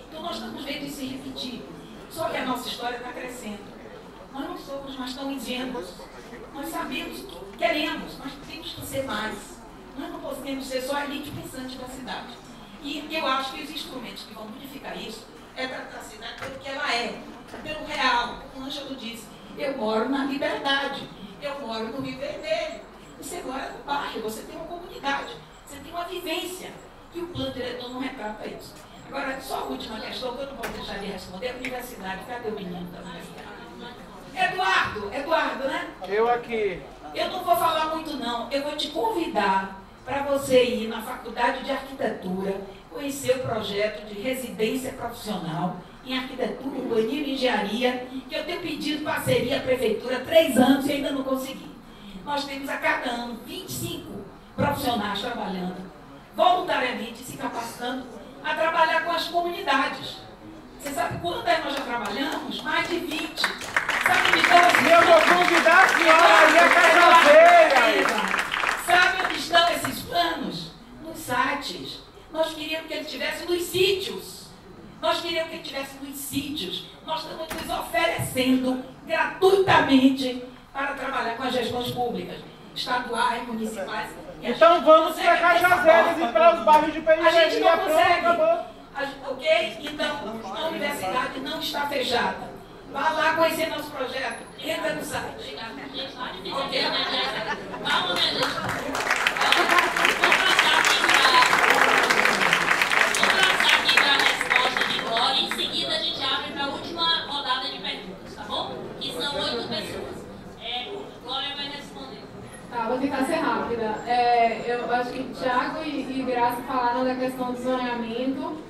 Então nós estamos vendo isso se repetir. Só que a nossa história está crescendo. Nós não somos mais tão ingênuos. Nós sabemos o que queremos, mas temos que ser mais. Nós não podemos ser só a elite pensante da cidade. E eu acho que os instrumentos que vão modificar isso é tratar a cidade pelo que ela é, pelo real. Como o Ângelo disse, eu moro na Liberdade, eu moro no Rio Vermelho. Você mora no bairro, você tem uma comunidade, você tem uma vivência. E o plano diretor não retrata isso. Agora, só a última questão, que eu não posso deixar de responder, a universidade. Cadê o menino da universidade? Eduardo, né? Eu aqui. Eu não vou falar muito não, eu vou te convidar para você ir na Faculdade de Arquitetura, conhecer o projeto de residência profissional em arquitetura, urbanismo e engenharia, que eu tenho pedido parceria à prefeitura há 3 anos e ainda não consegui. Nós temos a cada ano 25 profissionais trabalhando, voluntariamente se capacitando a trabalhar com as comunidades. Você sabe quantas nós já trabalhamos? Mais de 20. Sabe de todas? Eu vou convidar a senhora aí a cajazeira. Sabe onde estão esses planos? Nos sites. Nós queríamos que ele estivesse nos sítios. Nós queríamos que ele estivesse nos sítios. Nós estamos nos oferecendo gratuitamente para trabalhar com as gestões públicas, estaduais, municipais. Então vamos para Cajazeiras e para os bairros de periferia. A gente não consegue. Ok? Então, a universidade não está fechada. Vá lá conhecer nosso projeto. Entra no site. Ok? Calma, né, gente? Vamos passar aqui para a resposta de Glória. Em seguida, a gente abre para a última rodada de perguntas, tá bom? Que são 8 pessoas. Glória vai responder. Tá, vou tentar ser rápida. Eu acho que Thiago e Graça falaram da questão do zoneamento.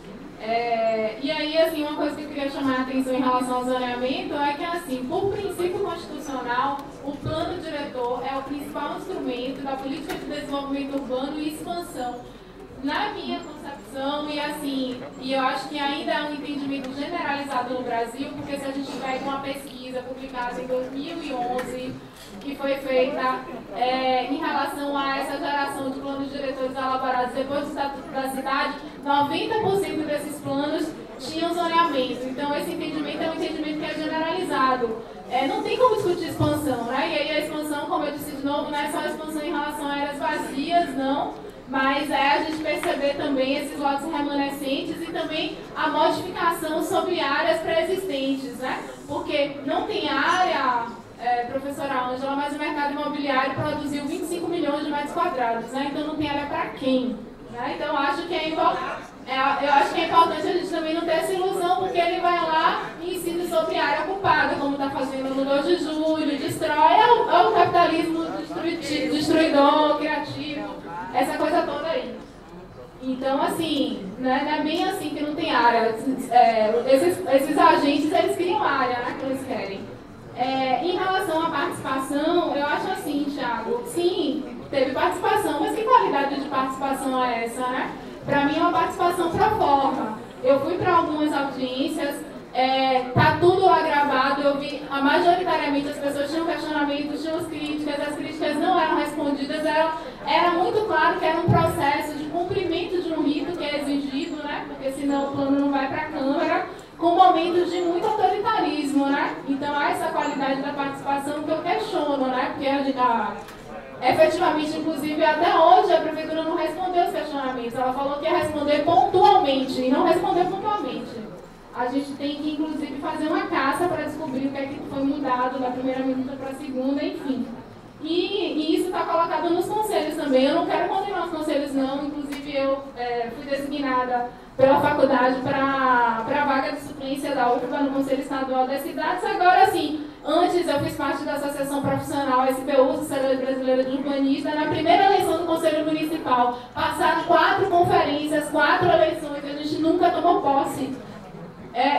E aí, assim, uma coisa que eu queria chamar a atenção em relação ao zoneamento é que, assim, por princípio constitucional, o plano diretor é o principal instrumento da política de desenvolvimento urbano e expansão na minha concepção, e assim, e eu acho que ainda é um entendimento generalizado no Brasil, porque se a gente pega uma pesquisa publicada em 2011, que foi feita em relação a essa geração de planos diretores elaborados depois do Estatuto da Cidade, 90% desses planos tinham zoneamento. Então, esse entendimento é um entendimento que é generalizado. Não tem como discutir expansão, né? E aí a expansão, como eu disse de novo, não é só a expansão em relação a áreas vazias, não, mas é a gente perceber também esses lotes remanescentes e também a modificação sobre áreas pré-existentes, né? Porque não tem área, professora Ângela, mas o mercado imobiliário produziu 25 milhões de metros quadrados, né? Então não tem área para quem? Né? Então eu acho que é importante a gente também não ter essa ilusão, porque ele vai lá e ensina sobre área ocupada, como está fazendo no 2 de julho, destrói, é o capitalismo destruidor, criativo, essa coisa toda aí. Então, assim, né, não é bem assim que não tem área. Esses agentes, eles criam área, né, que eles querem. Em relação à participação, eu acho assim, Thiago, sim, teve participação, mas que qualidade de participação é essa, né? Para mim é uma participação pro forma. Eu fui para algumas audiências, tá tudo lá gravado, eu vi, majoritariamente as pessoas tinham questionamentos, tinham as críticas não eram respondidas, era muito claro que era um processo de cumprimento de um rito que é exigido, né? Porque senão o plano não vai para a Câmara, com momentos de muito autoritarismo, né? Então há essa qualidade da participação que eu questiono, né? Porque efetivamente, inclusive, até hoje a prefeitura não respondeu os questionamentos. Ela falou que ia responder pontualmente e não respondeu pontualmente. A gente tem que, inclusive, fazer uma caça para descobrir o que é que foi mudado da primeira minuta para a segunda, enfim. E isso está colocado nos conselhos também. Eu não quero condenar os conselhos, não. Inclusive, eu fui designada pela faculdade para a vaga de suplência da UFBA no Conselho Estadual das Cidades. Agora, sim, antes eu fiz parte da Associação Profissional SPU, Sociedade Brasileira de Urbanista. Na primeira eleição do Conselho Municipal, passaram 4 conferências, 4 eleições, a gente nunca tomou posse.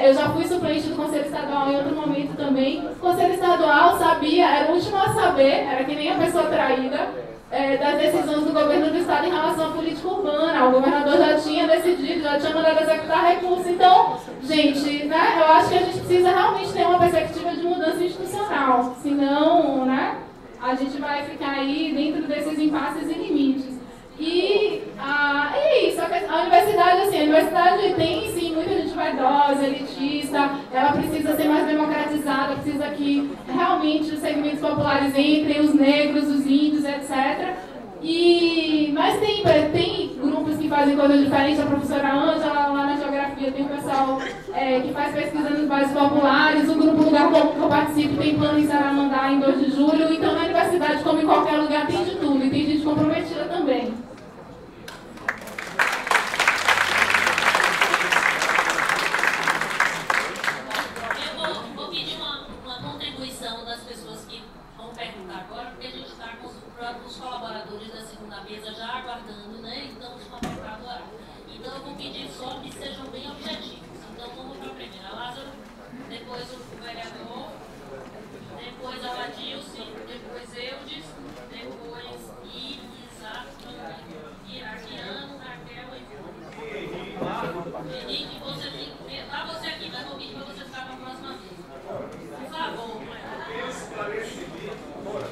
Eu já fui suplente do Conselho Estadual em outro momento também. O Conselho Estadual sabia, era o último a saber, era que nem a pessoa traída, das decisões do governo do Estado em relação à política urbana. O governador já tinha decidido, já tinha mandado executar recurso. Então, gente, né, eu acho que a gente precisa realmente ter uma perspectiva de mudança institucional. Senão, né, a gente vai ficar aí dentro desses impasses e limites. E é isso, a universidade, assim, a universidade tem sim muita gente vaidosa, elitista, ela precisa ser mais democratizada, precisa que realmente os segmentos populares entrem, os negros, os índios, etc. Mas tem grupos que fazem coisas diferentes, a professora Ângela, lá na geografia, tem um pessoal que faz pesquisa nos bairros populares, o grupo Lugar Comum que eu participo tem plano em Saramandá em 2 de julho, então na universidade, como em qualquer lugar, tem de tudo, e tem gente comprometida também. Os colaboradores da segunda mesa já aguardando, né? Então, os completar agora. Então, eu vou pedir só que sejam bem objetivos. Então, vamos para a primeira. Lázaro, depois o vereador, depois a Ladilce, depois Eudes, depois Isaac, Iraquiano, Raquel e Henrique, você tem que tá você aqui, vai no vídeo para você ficar na próxima vez. Por favor.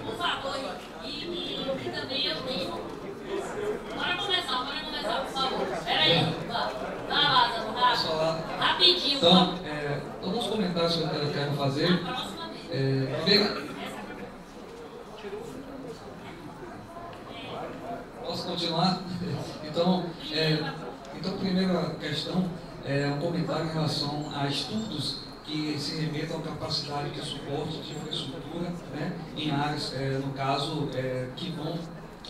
Por favor. E também eu tenho. Bora começar, por favor. Peraí, vai lá, Lázaro, rapidinho. Então, alguns comentários que eu quero fazer. Posso continuar? Então, a primeira questão é um comentário em relação a estudos que se remetam à capacidade de suporte de infraestrutura, né, em áreas, no caso, que vão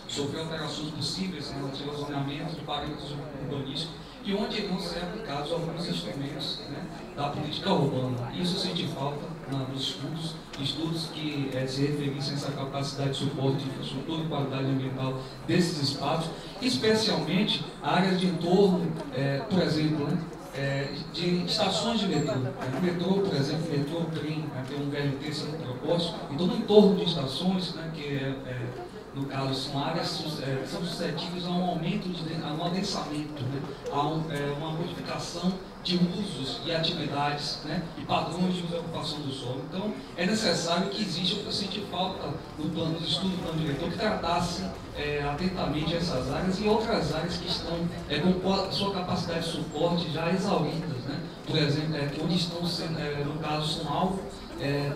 sofrer alterações possíveis em relação ao zoneamento de parâmetros urbanísticos e onde vão ser aplicados alguns instrumentos, né, da política urbana. Isso sente falta nos estudos que se referissem a essa capacidade de suporte de infraestrutura e qualidade ambiental desses espaços, especialmente áreas de entorno, por exemplo, né, de estações de metrô. O metrô, por exemplo, o metrô, trem, tem um VLT sendo proposto, então no entorno de estações, né, que no caso, são áreas que são suscetíveis a um aumento, a um adensamento, né? A uma modificação de usos e atividades, né? E padrões de ocupação do solo. Então, é necessário que exista, eu senti falta no plano de estudo do plano diretor, que tratasse atentamente essas áreas e outras áreas que estão com sua capacidade de suporte já exauridas, né? Por exemplo, onde estão sendo, no caso, são alvo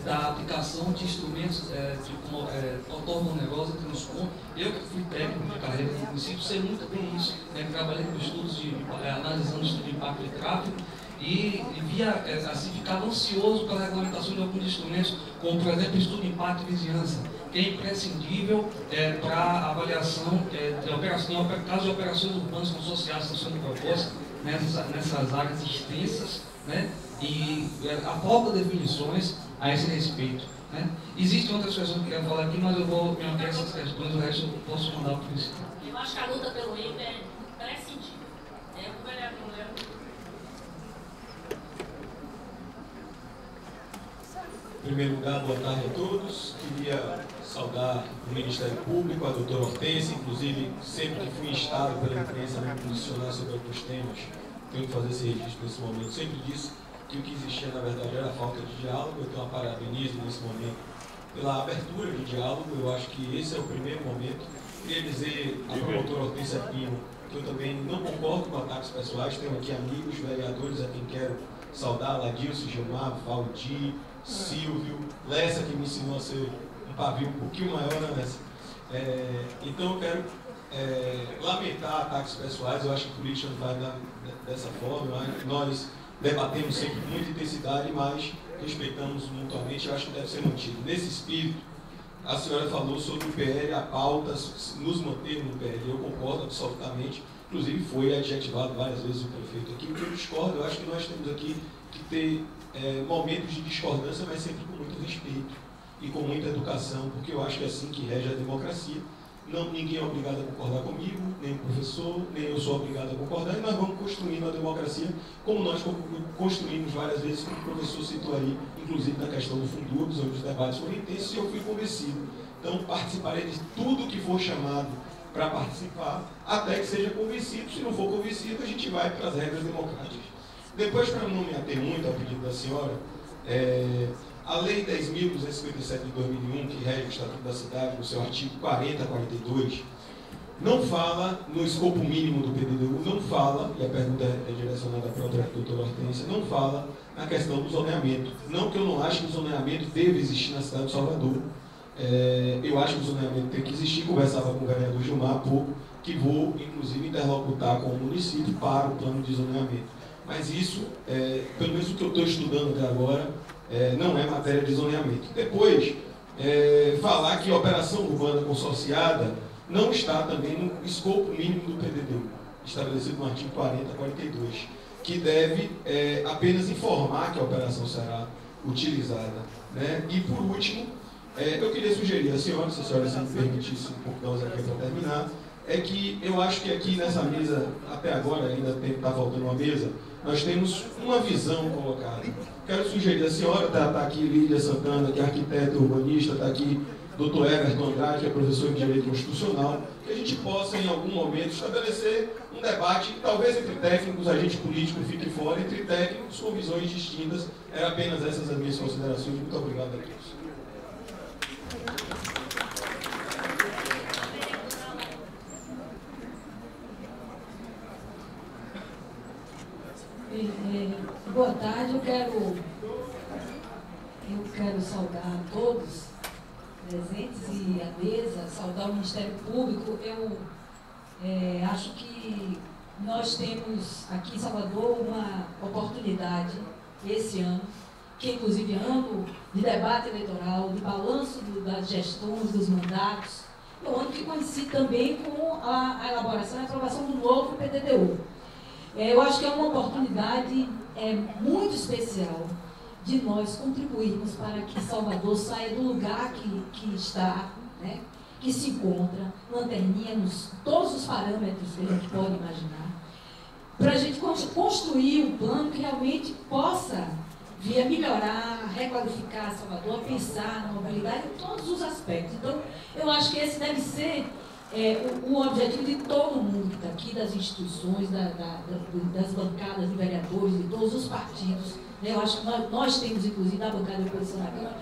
da aplicação de instrumentos de autormonerosa e transcom. Eu que fui técnico de carreira no município, sei muito bem isso, né? Trabalhei com estudos analisando o estudo de impacto de tráfego e via, assim, ficava ansioso pela regulamentação de alguns instrumentos, como, por exemplo, o estudo de impacto de vizinhança, que é imprescindível para a avaliação em caso de operações urbanas consociadas que estão sendo propostas nessas áreas extensas, né? E a falta de definições a esse respeito, né? Existem outras questões que eu queria falar aqui, mas eu vou me ater a essas questões, o resto eu posso mandar para o principal. Eu acho que a luta pelo EIP é prescindível. O vereador Léo. Em primeiro lugar, boa tarde a todos. Queria saudar o Ministério Público, a doutora Hortência, inclusive sempre que fui instado pela imprensa a me posicionar sobre alguns temas, tenho que fazer esse registro nesse momento. Sempre disse que o que existia, na verdade, era a falta de diálogo. Eu tenho uma parabenizo nesse momento pela abertura de diálogo. Eu acho que esse é o primeiro momento. Queria dizer à promotora Hortência Pinho que eu também não concordo com ataques pessoais. Tenho aqui amigos, vereadores a quem quero saudar, Ladilson, Gilmar, Valdir, Silvio, Lessa, que me ensinou a ser um pavio um pouquinho maior, né, Lessa? Então eu quero lamentar ataques pessoais. Eu acho que a política não vai dar dessa forma. Nós debatemos sempre com muita intensidade, mas respeitamos mutuamente. Eu acho que deve ser mantido. Nesse espírito, a senhora falou sobre o PL, a pauta, nos manter no PL. Eu concordo absolutamente. Inclusive foi adjetivado várias vezes o prefeito aqui. O que eu discordo, eu acho que nós temos aqui que ter momentos de discordância, mas sempre com muito respeito e com muita educação, porque eu acho que é assim que rege a democracia. Ninguém é obrigado a concordar comigo, nem o professor, nem eu sou obrigado a concordar, e nós vamos construindo a democracia como nós construímos várias vezes, como o professor citou aí, inclusive na questão do Fundubs, onde os debates foram intensos, e eu fui convencido. Então, participarei de tudo que for chamado para participar, até que seja convencido. Se não for convencido, a gente vai para as regras democráticas. Depois, para não me ater muito ao pedido da senhora, a Lei 10.257 de 2001, que rege o Estatuto da Cidade, no seu artigo 40 a 42, não fala no escopo mínimo do PDDU, não fala, e a pergunta é direcionada para a doutora Hortência, não fala na questão do zoneamento. Não que eu não acho que o zoneamento deve existir na cidade de Salvador. Eu acho que o zoneamento tem que existir. Conversava com o vereador Gilmar há pouco, que vou, inclusive, interlocutar com o município para o plano de zoneamento. Mas isso, pelo menos o que eu estou estudando até agora, não é matéria de zoneamento. Depois, falar que a operação urbana consorciada não está também no escopo mínimo do PDDU, estabelecido no artigo 40 a 42, que deve apenas informar que a operação será utilizada, né? E, por último, eu queria sugerir à senhora, se a senhora se me permitisse um pouco da aqui para terminar, é que eu acho que aqui nessa mesa, até agora ainda está faltando uma mesa, nós temos uma visão colocada. Quero sugerir, a senhora está aqui, Lídia Santana, que é arquiteta urbanista, está aqui Dr. Everton Andrade, que é professor de Direito Constitucional, que a gente possa, em algum momento, estabelecer um debate, talvez entre técnicos, a gente político fique fora, entre técnicos com visões distintas. Eram apenas essas as minhas considerações. Muito obrigado a todos. Boa tarde, eu quero saudar a todos presentes e a mesa, saudar o Ministério Público. Eu acho que nós temos aqui em Salvador uma oportunidade esse ano, que inclusive ano de debate eleitoral, de balanço das gestões, dos mandatos, é um ano que coincide também com a elaboração e aprovação do novo PDDU. Eu acho que é uma oportunidade muito especial de nós contribuirmos para que Salvador saia do lugar que está, né, que se encontra, lanterninha nos todos os parâmetros que a gente pode imaginar, para a gente construir um plano que realmente possa via melhorar, requalificar Salvador, pensar na mobilidade em todos os aspectos. Então, eu acho que esse deve ser o objetivo de todo mundo que está aqui, das instituições, das bancadas de vereadores, de todos os partidos. Né? Eu acho que nós temos, inclusive, da bancada de oposição na Câmara,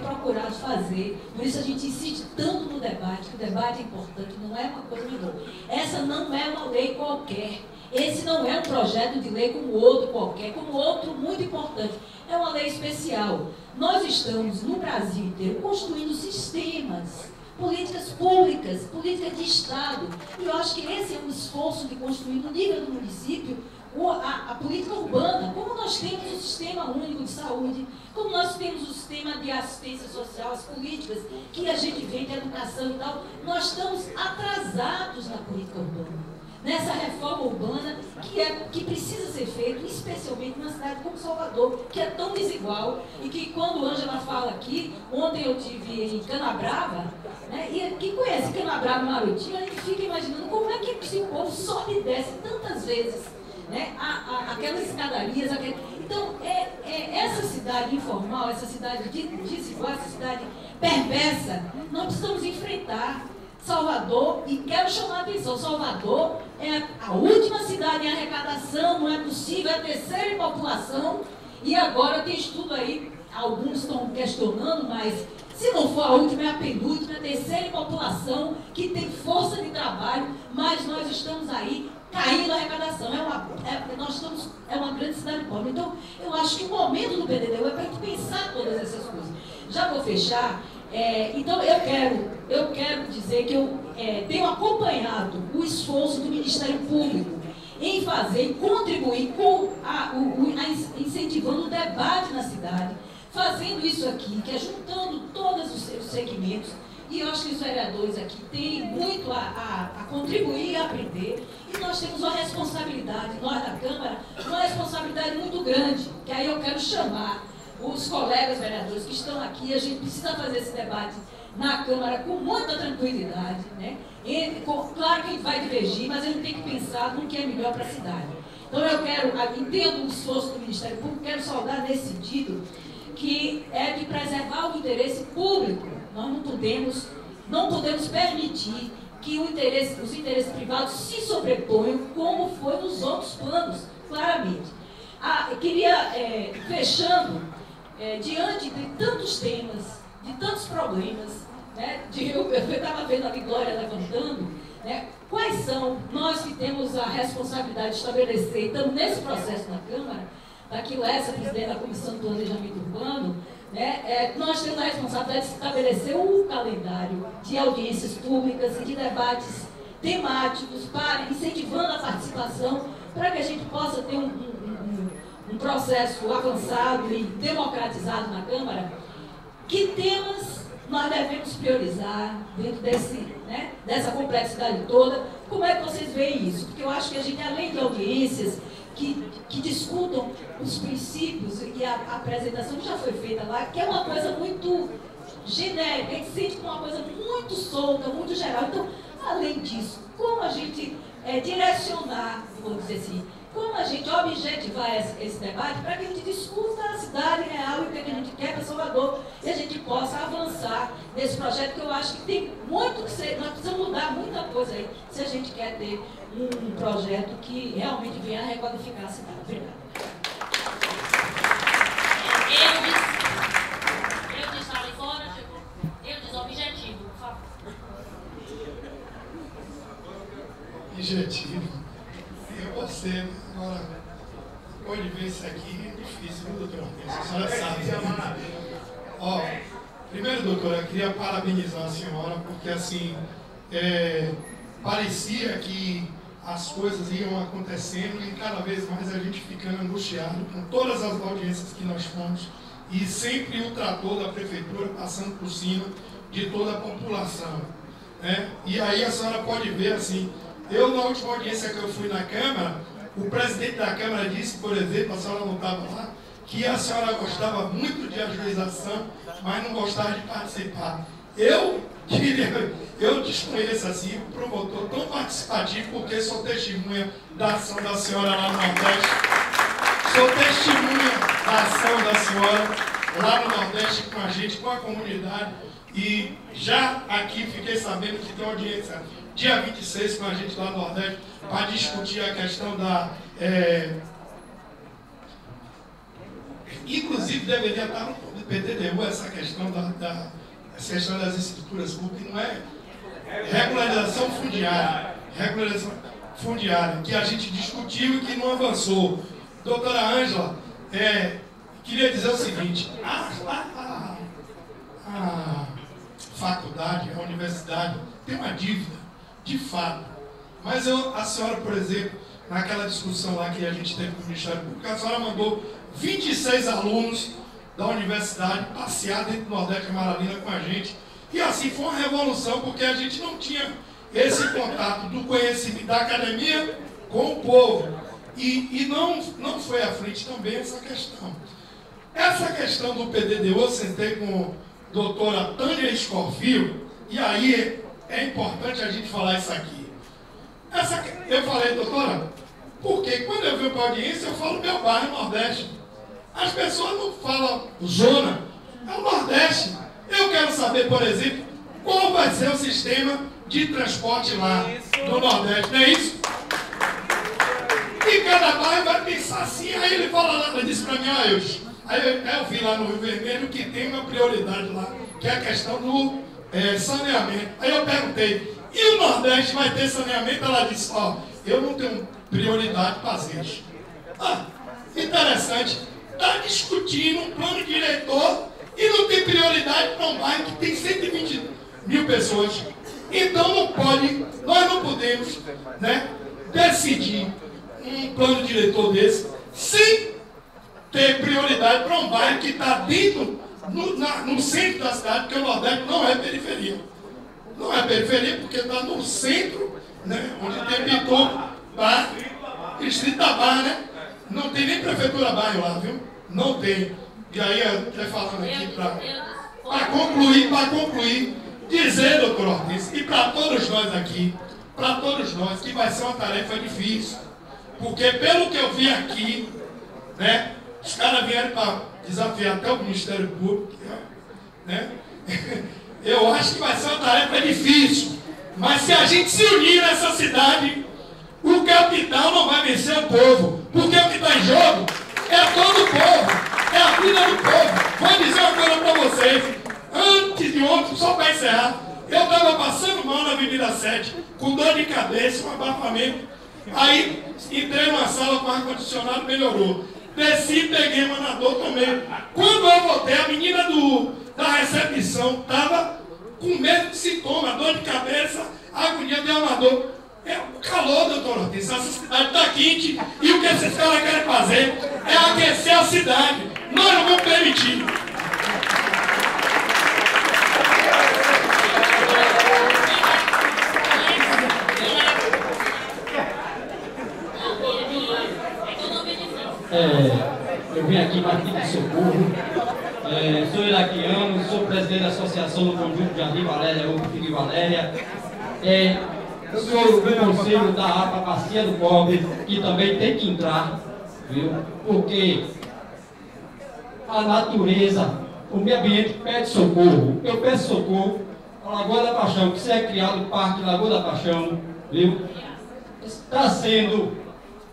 procurado fazer. Por isso a gente insiste tanto no debate, que o debate é importante, não é uma coisa menor. Essa não é uma lei qualquer. Esse não é um projeto de lei como outro qualquer, como outro muito importante. É uma lei especial. Nós estamos, no Brasil inteiro, construindo sistemas, políticas públicas, políticas de Estado. E eu acho que esse é um esforço de construir, no nível do município, a política urbana. Como nós temos o Sistema Único de Saúde, como nós temos o sistema de assistência social, as políticas que a gente vê de educação e tal, nós estamos atrasados na política urbana. Nessa reforma urbana que precisa ser feita, especialmente numa cidade como Salvador, que é tão desigual, e que quando a Ângela fala aqui, ontem eu estive em Canabrava, né, e quem conhece Canabrava Marotinho, a gente fica imaginando como é que esse povo sobe e desce tantas vezes, né, aquelas escadarias, Então, essa cidade informal, essa cidade desigual, essa cidade perversa, nós precisamos enfrentar. Salvador, e quero chamar a atenção, Salvador é a última cidade em arrecadação, não é possível, é a terceira em população, e agora tem estudo aí, alguns estão questionando, mas se não for a última, é a penúltima, é a terceira em população, que tem força de trabalho, mas nós estamos aí caindo a arrecadação, é uma grande cidade pobre. Então, eu acho que o momento do PDDU é para a gente pensar todas essas coisas. Já vou fechar. Então, eu quero dizer que eu tenho acompanhado o esforço do Ministério Público em fazer, em contribuir com incentivando o debate na cidade, fazendo isso aqui, que é juntando todos os seus segmentos, e eu acho que os vereadores aqui têm muito a contribuir e a aprender, e nós temos uma responsabilidade, nós da Câmara, uma responsabilidade muito grande, que aí eu quero chamar os colegas vereadores que estão aqui. A gente precisa fazer esse debate na Câmara com muita tranquilidade, né? Claro que a gente vai divergir, mas a gente tem que pensar no que é melhor para a cidade. Então eu entendo o esforço do Ministério Público, quero saudar nesse sentido, que é de preservar o interesse público. Nós não podemos permitir que os interesses privados se sobreponham, como foi nos outros planos, claramente. Eu queria, fechando, diante de tantos temas, de tantos problemas, né, eu estava vendo ali Glória levantando, né, quais são, nós que temos a responsabilidade de estabelecer, estamos nesse processo na Câmara, daqui essa presidente da Comissão de Planejamento Urbano, né, nós temos a responsabilidade de estabelecer um calendário de audiências públicas e de debates temáticos, incentivando a participação, para que a gente possa ter um processo avançado e democratizado na Câmara. Que temas nós devemos priorizar dentro dessa complexidade toda? Como é que vocês veem isso? Porque eu acho que a gente, além de audiências que discutam os princípios e a apresentação que já foi feita lá, que é uma coisa muito genérica, a gente sente como uma coisa muito solta, muito geral. Então, além disso, como a gente direcionar, vamos dizer assim, como a gente objetivar esse debate para que a gente discuta a cidade real e o que a gente quer para Salvador e a gente possa avançar nesse projeto, que eu acho que tem muito que ser, nós precisamos mudar muita coisa aí se a gente quer ter um projeto que realmente venha a requalificar a cidade. Obrigada. Eu disse ali fora, eu disse objetivo, por favor. Objetivo. Você, agora, pode ver isso aqui, é difícil, viu, doutor Hortência? A senhora sabe. Primeiro, doutora, eu queria parabenizar a senhora, porque, assim, parecia que as coisas iam acontecendo e cada vez mais a gente ficando angustiado com todas as audiências que nós fomos e sempre o trator da prefeitura passando por cima de toda a população, né? E aí a senhora pode ver, assim, eu, na última audiência que eu fui na Câmara, o presidente da Câmara disse, por exemplo, a senhora não estava lá, que a senhora gostava muito de ajuização, mas não gostava de participar. Eu desconheço assim o promotor tão participativo, porque sou testemunha da ação da senhora lá no Nordeste. Sou testemunha da ação da senhora lá no Nordeste com a gente, com a comunidade. E já aqui fiquei sabendo que tem audiência dia 26 com a gente lá no Nordeste para discutir a questão da... Inclusive deveria estar no PDDU essa questão essa questão das escrituras públicas, não é regularização fundiária. Regularização fundiária, que a gente discutiu e que não avançou. Doutora Ângela, queria dizer o seguinte, a faculdade, a universidade tem uma dívida, de fato. Mas a senhora, por exemplo, naquela discussão lá que a gente teve com o Ministério Público, a senhora mandou 26 alunos da universidade passear dentro do Nordeste Amaralina com a gente. E assim foi uma revolução, porque a gente não tinha esse contato do conhecimento da academia com o povo. E não foi à frente também essa questão. Essa questão do PDDU, eu sentei com a doutora Tânia Escorfio, e aí é importante a gente falar isso aqui. Eu falei, doutora, porque quando eu venho para a audiência, eu falo meu bairro, Nordeste. As pessoas não falam zona, é o Nordeste. Eu quero saber, por exemplo, qual vai ser o sistema de transporte lá no Nordeste, não é isso? E cada bairro vai pensar assim, aí ele fala lá, ele disse para mim, eu vi lá no Rio Vermelho que tem uma prioridade lá, que é a questão do saneamento. Aí eu perguntei, e o Nordeste vai ter saneamento? Ela disse, eu não tenho prioridade para azeite. Interessante, está discutindo um plano diretor e não tem prioridade para um bairro que tem 120 mil pessoas. Então nós não podemos, né, decidir um plano diretor desse sem ter prioridade para um bairro que está dentro, no centro da cidade, porque o Nordeste não é periferia. Não é periferia porque está no centro, né, onde tem Pitu, Barra, Distrito da Barra, né? Não tem nem prefeitura bairro lá, viu? Não tem. E aí, até falando aqui para concluir, dizer, doutor Ortiz, e para todos nós aqui, para todos nós, que vai ser uma tarefa difícil. Porque pelo que eu vi aqui, né, os caras vieram para desafiar até o Ministério Público, né? Eu acho que vai ser uma tarefa difícil. Mas se a gente se unir nessa cidade, o capital não vai vencer o povo. Porque o que está em jogo é todo o povo, é a vida do povo. Vou dizer uma coisa para vocês. Antes de ontem, só para encerrar, eu estava passando mal na Avenida 7, com dor de cabeça, um abafamento. Aí entrei numa sala com ar-condicionado, melhorou. Desci, peguei manador também. Quando eu voltei, a menina da recepção estava com o mesmo sintoma, dor de cabeça, agonia de amador. É o calor, doutor Ortiz. Essa cidade está quente e o que esses caras querem fazer é aquecer a cidade. Nós não vamos permitir. Eu vim aqui para pedir socorro. Sou iraquiano, sou presidente da Associação do Conjunto Jardim Valéria, ou Filho Valéria. Sou do conselho da APA Bacia do Cobre, que também tem que entrar, viu? Porque a natureza, o meio ambiente pede socorro. Eu peço socorro. A Lagoa da Paixão, que se é criado o Parque Lagoa da Paixão, viu? Está sendo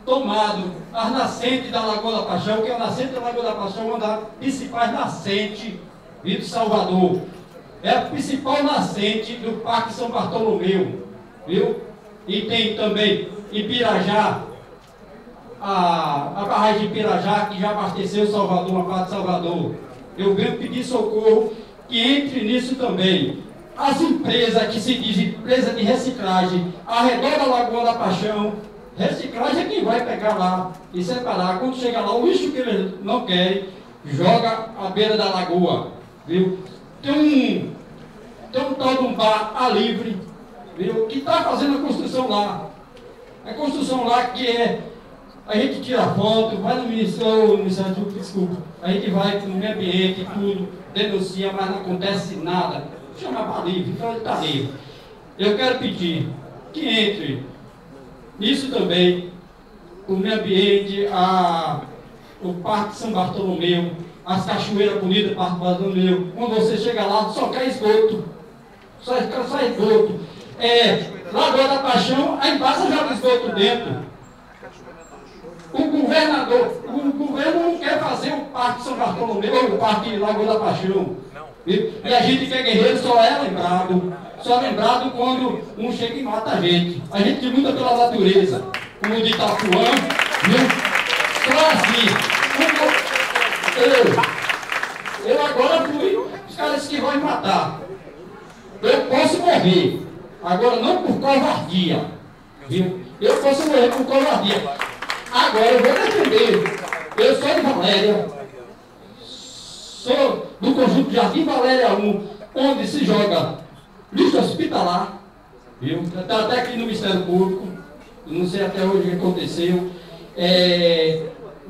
tomado as nascentes da Lagoa da Paixão, que é a nascente da Lagoa da Paixão, uma das principais nascentes de Salvador. É a principal nascente do Parque São Bartolomeu, viu? E tem também em Pirajá, a barragem de Pirajá, que já abasteceu Salvador, uma parte de Salvador. Eu venho pedir socorro que entre nisso também. As empresas que se dizem empresa de reciclagem, ao redor da Lagoa da Paixão, reciclagem é quem vai pegar lá e separar. Quando chega lá, o lixo que eles não querem, joga à beira da lagoa, viu? Tem um tal de um bar a livre, viu? Que está fazendo a construção lá. A construção lá que é, a gente tira foto, vai no Ministério desculpa, a gente vai no meio ambiente, tudo, denuncia, mas não acontece nada. Chama bar livre, então ele está livre. Eu quero pedir que entre nisso também o meio ambiente, o Parque São Bartolomeu, as cachoeiras bonitas do Parque Bartolomeu. Quando você chega lá, só cai esgoto. Só esgoto. Lagoa da Paixão, aí passa e joga esgoto dentro. O governo não quer fazer o Parque São Bartolomeu, o Parque Lagoa da Paixão. E a gente que é guerreiro só é lembrado quando um chega e mata a gente. A gente luta pela natureza, como o de Itapuã, viu? Só assim. Eu agora fui, os caras que vão me matar. Eu posso morrer, agora não por covardia, viu? Eu posso morrer por covardia. Agora eu vou defender. Eu sou de Valéria, sou do conjunto Jardim Valéria 1, onde se joga lixo hospitalar, viu? Está até aqui no Ministério Público, não sei até hoje o que aconteceu.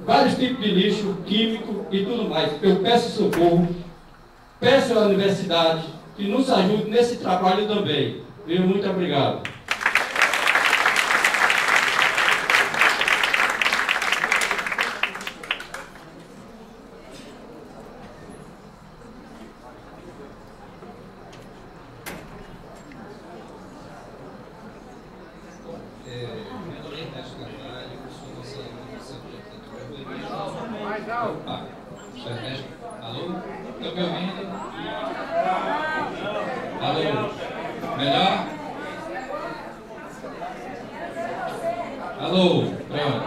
Vários tipos de lixo, químico e tudo mais. Eu peço socorro, peço à universidade que nos ajude nesse trabalho também. Viu? Muito obrigado. Alô? Estão me ouvindo? Alô? Melhor? Alô? Pronto.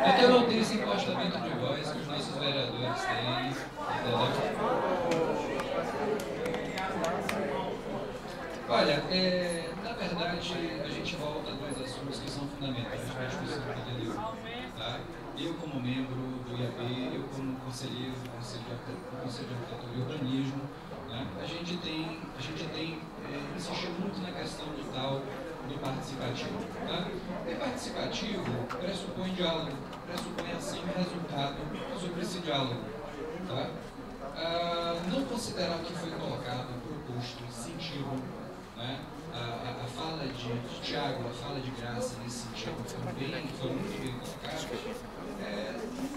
É que eu não tenho esse encostamento de voz que os nossos vereadores têm, entendeu? Olha, na verdade, a gente volta a dois assuntos que são fundamentais para a discussão que ele deu, tá? Eu, como membro do IAB, eu, como conselheiro do Conselho de Arquitetura e Urbanismo, né, a gente tem insistido muito na questão do tal do participativo. Tá? E participativo pressupõe diálogo, pressupõe ação e resultado sobre esse diálogo. Tá? Não considerar o que foi colocado, proposto, incentivo, né? A fala de Tiago, a fala de Graça nesse sentido foram muito bem colocadas.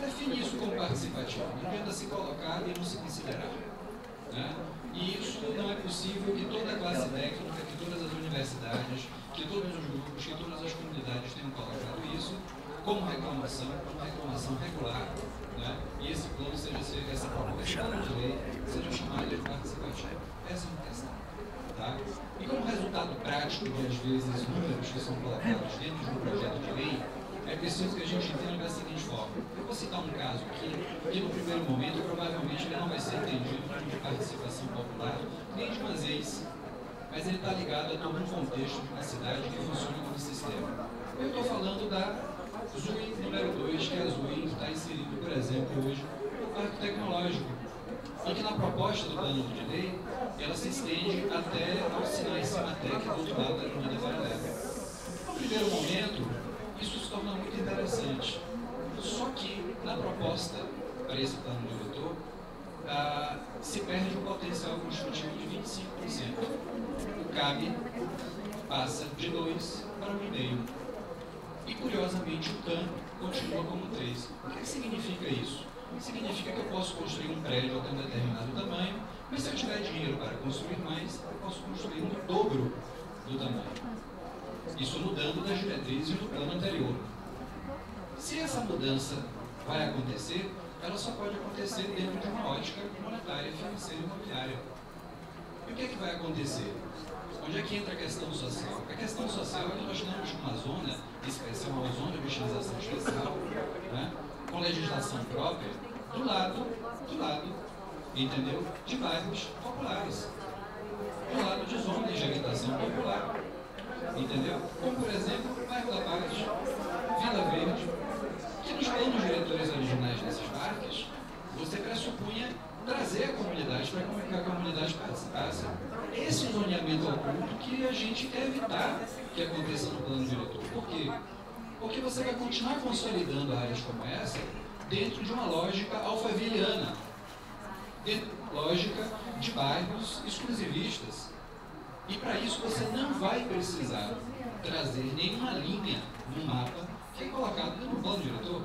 Define isso como participativo. Não adianta se colocar e não se considerar. Né? E isso não é possível que toda a classe técnica, que todas as universidades, que todos os grupos, que todas as comunidades tenham colocado isso como reclamação regular, né? E esse plano essa proposta de lei seja chamada de participativo. Essa é uma questão. Tá? E como resultado prático de, às vezes, números que são colocados dentro de um projeto de lei, é preciso que a gente entenda da seguinte forma. Eu vou citar um caso aqui, que no primeiro momento provavelmente ele não vai ser entendido como de participação popular, nem de uma vez, mas ele está ligado a todo um contexto de uma cidade que funciona como sistema. Eu estou falando da ZUI número 2, que é a ZUI que está inserido, por exemplo, hoje no Parque Tecnológico, e que na proposta do plano de lei, ela se estende até ao sinal Cimatec do outro lado da Avenida Paralela. No primeiro momento, isso se torna muito interessante. Só que, na proposta para esse plano diretor, se perde um potencial construtivo de 25%. O CAB passa de 2 para 1,5. E, curiosamente, o CAM continua como 3. O que significa isso? Significa que eu posso construir um prédio até um determinado tamanho, mas se eu tiver dinheiro para construir mais, eu posso construir no dobro do tamanho. Isso mudando das diretrizes do plano anterior. Se essa mudança vai acontecer, ela só pode acontecer dentro de uma ótica monetária, financeira e imobiliária. E o que é que vai acontecer? Onde é que entra a questão social? A questão social é que nós temos uma zona especial, uma zona de utilização especial, né, com legislação própria, do lado, entendeu? De bairros populares, do lado de zonas de habitação popular, entendeu? Como, por exemplo, o bairro da Paz, Vila Verde, que nos planos diretores originais desses parques, você pressupunha trazer a comunidade para que a comunidade participasse. Esse zoneamento oculto que a gente quer evitar que aconteça no plano diretor. Por quê? Porque você vai continuar consolidando áreas como essa dentro de uma lógica alfaviliana, dentro de uma lógica de bairros exclusivistas. E para isso você não vai precisar trazer nenhuma linha no mapa que é colocado no plano diretor.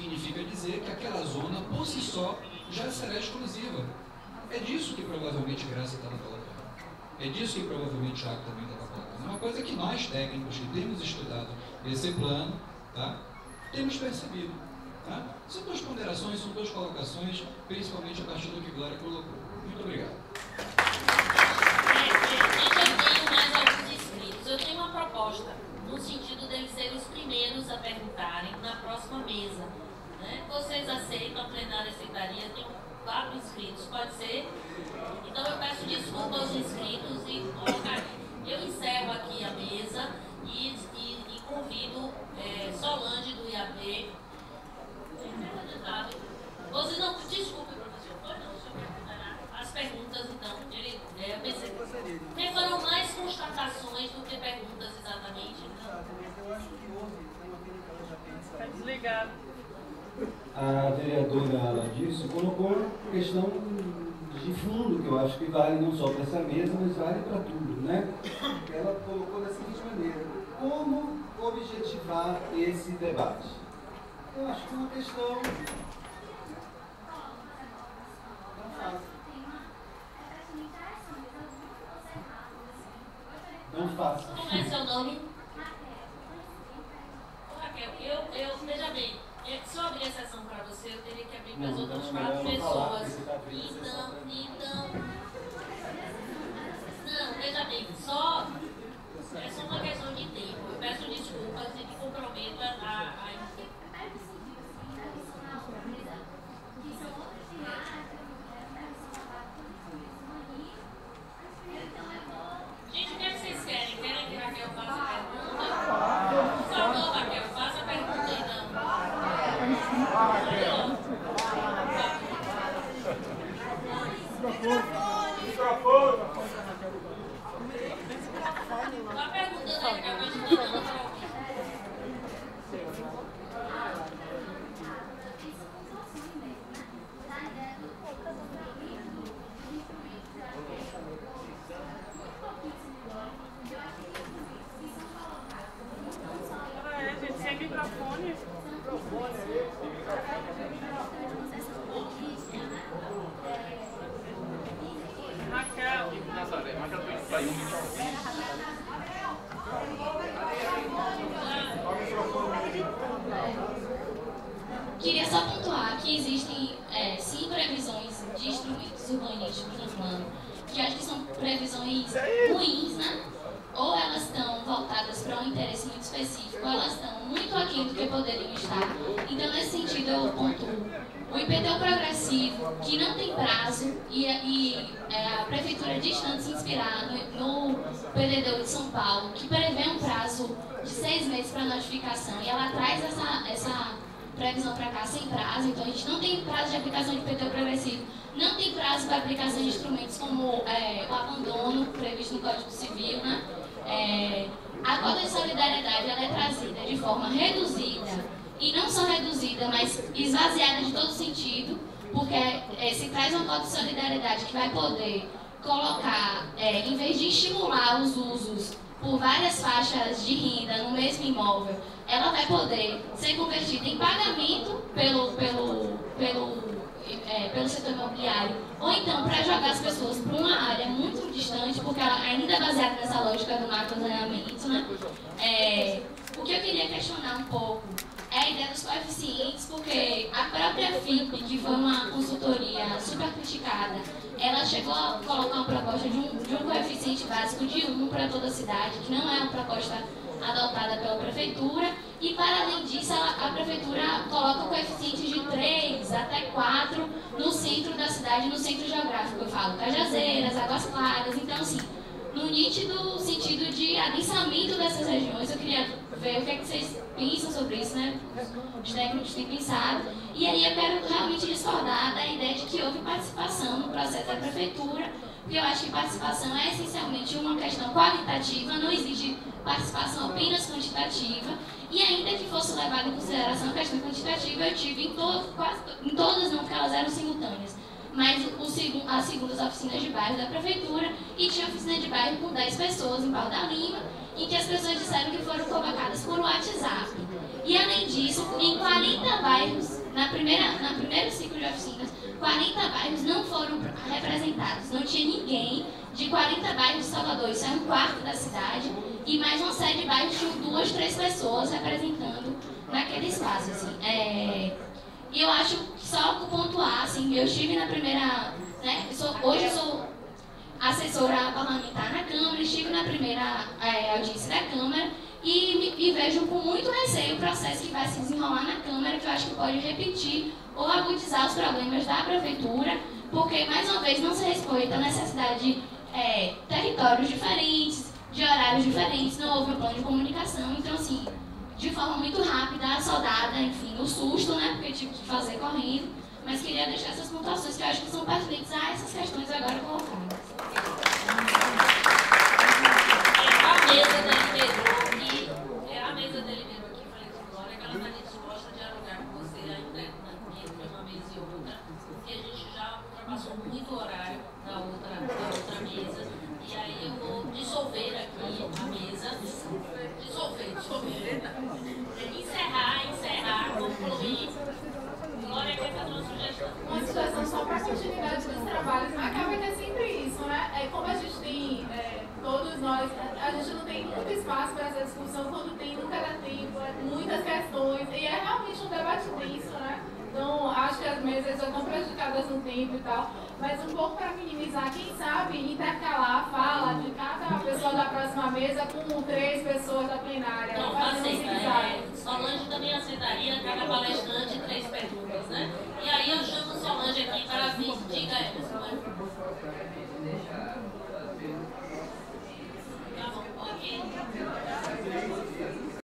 significa dizer que aquela zona, por si só, já será exclusiva. É disso que provavelmente Graça estava colocando. É disso que provavelmente Thiago também estava colocando. É uma coisa que nós, técnicos, que temos estudado esse plano, tá, temos percebido. Tá? São duas ponderações, são duas colocações, principalmente a partir do que Glória colocou. Muito obrigado. Eu tenho mais alguns inscritos. Eu tenho uma proposta, no sentido deles serem os primeiros a perguntarem na próxima mesa. Né? Vocês aceitam, a plenária aceitaria? Tem 4 inscritos, pode ser? Então eu peço desculpa aos inscritos e colocarei. Eu encerro aqui a mesa e convido Solange do IAB. Vocês não, desculpe, professor, foi não, o senhor perguntará as perguntas, então. Eu pensei, porque foram mais constatações do que perguntas exatamente. Está desligado. A vereadora Dilson colocou questão de fundo, que eu acho que vale não só para essa mesa, mas vale para tudo, né? Ela colocou da seguinte maneira: como objetivar esse debate? Eu acho que é uma questão não fácil. Como é seu nome? Raquel, veja bem, se eu abrir a sessão para você, eu teria que abrir para as outras 4 pessoas. Não, veja bem, é só uma questão de tempo. Eu peço desculpas e me comprometo a gente, o que vocês querem? Querem que Raquel faça a pergunta? Por favor, Raquel, faça a pergunta então. A pergunta da Raquel, mas não está dando para ouvir. Gente, sem microfone. Raquel. Queria só pontuar que existem 5 previsões de instrumentos urbanísticos no plano, que acho que são previsões ruins, né? Ou elas estão voltadas para um interesse muito específico, ou elas estão muito aquém do que poderiam estar. Então, nesse sentido, eu pontuo o IPTU progressivo, que não tem prazo, e a Prefeitura distante se inspirar no PDD de São Paulo, que prevê um prazo de 6 meses para notificação, e ela traz essa previsão para cá sem prazo. Então a gente não tem prazo de aplicação de IPTU progressivo, não tem prazo para aplicação de instrumentos como o abandono previsto no Código Civil, né? A cota de solidariedade ela é trazida de forma reduzida, e não só reduzida, mas esvaziada de todo sentido, porque se traz uma cota de solidariedade que vai poder colocar, em vez de estimular os usos por várias faixas de renda no mesmo imóvel, ela vai poder ser convertida em pagamento pelo setor imobiliário, ou então para jogar as pessoas para uma área muito distante, porque ela ainda é baseada nessa lógica do macrozoneamento, né? O que eu queria questionar um pouco é a ideia dos coeficientes, porque a própria FIP, que foi uma consultoria super criticada, ela chegou a colocar uma proposta de um coeficiente básico de 1 para toda a cidade, que não é uma proposta adotada pela Prefeitura, e para além disso a Prefeitura coloca coeficientes de 3 até 4 no centro da cidade, no centro geográfico. Eu falo Cajazeiras, Águas Claras. Então, assim, no nítido sentido de adensamento dessas regiões, eu queria ver o que é que vocês pensam sobre isso, né? Os técnicos têm pensado. E aí eu quero realmente discordar da ideia de que houve participação no processo da Prefeitura, porque eu acho que participação é essencialmente uma questão qualitativa, não existe participação apenas quantitativa, e ainda que fosse levada em consideração a questão quantitativa, eu tive em todas, não, porque elas eram simultâneas, mais as segundas oficinas de bairro da prefeitura, e tinha oficina de bairro com 10 pessoas em Pau da Lima, em que as pessoas disseram que foram convocadas por WhatsApp. E além disso, em 40 bairros, no primeiro ciclo de oficinas, 40 bairros não foram representados, não tinha ninguém de 40 bairros de Salvador, isso é um quarto da cidade, e mais uma série de bairros tinham 2, 3 pessoas representando naquele espaço, assim. E eu acho que só por pontuar, assim, eu estive na primeira, né, hoje eu sou assessora parlamentar na Câmara, estive na primeira audiência da Câmara e vejo com muito receio o processo que vai se desenrolar na Câmara, que eu acho que pode repetir ou agudizar os problemas da Prefeitura, porque, mais uma vez, não se respeita a necessidade de territórios diferentes, de horários diferentes, não houve um plano de comunicação, então, assim, de forma muito rápida, soldada, enfim, no susto, né, porque tive que fazer correndo, mas queria deixar essas pontuações que eu acho que são pertinentes a essas questões agora colocadas. A mesa deliberou aqui, falei com a Glória, que ela estaria disposta a dialogar com você ainda entre uma mesa e outra, porque a gente já ultrapassou muito o horário da outra mesa, e aí eu vou dissolver aqui a mesa, encerrar, concluir. Glória quer fazer uma sugestão. Uma sugestão só para a continuidade dos trabalhos, mas acaba que é sempre isso, né? Como a gente tem, todos nós, a gente não tem muito espaço para essa discussão, quando tem, nunca dá tempo, muitas questões, e é realmente um debate denso, né? Então, acho que as mesas já estão prejudicadas no tempo e tal, mas um pouco para minimizar, quem sabe, intercalar a fala de cada pessoa da próxima mesa com 3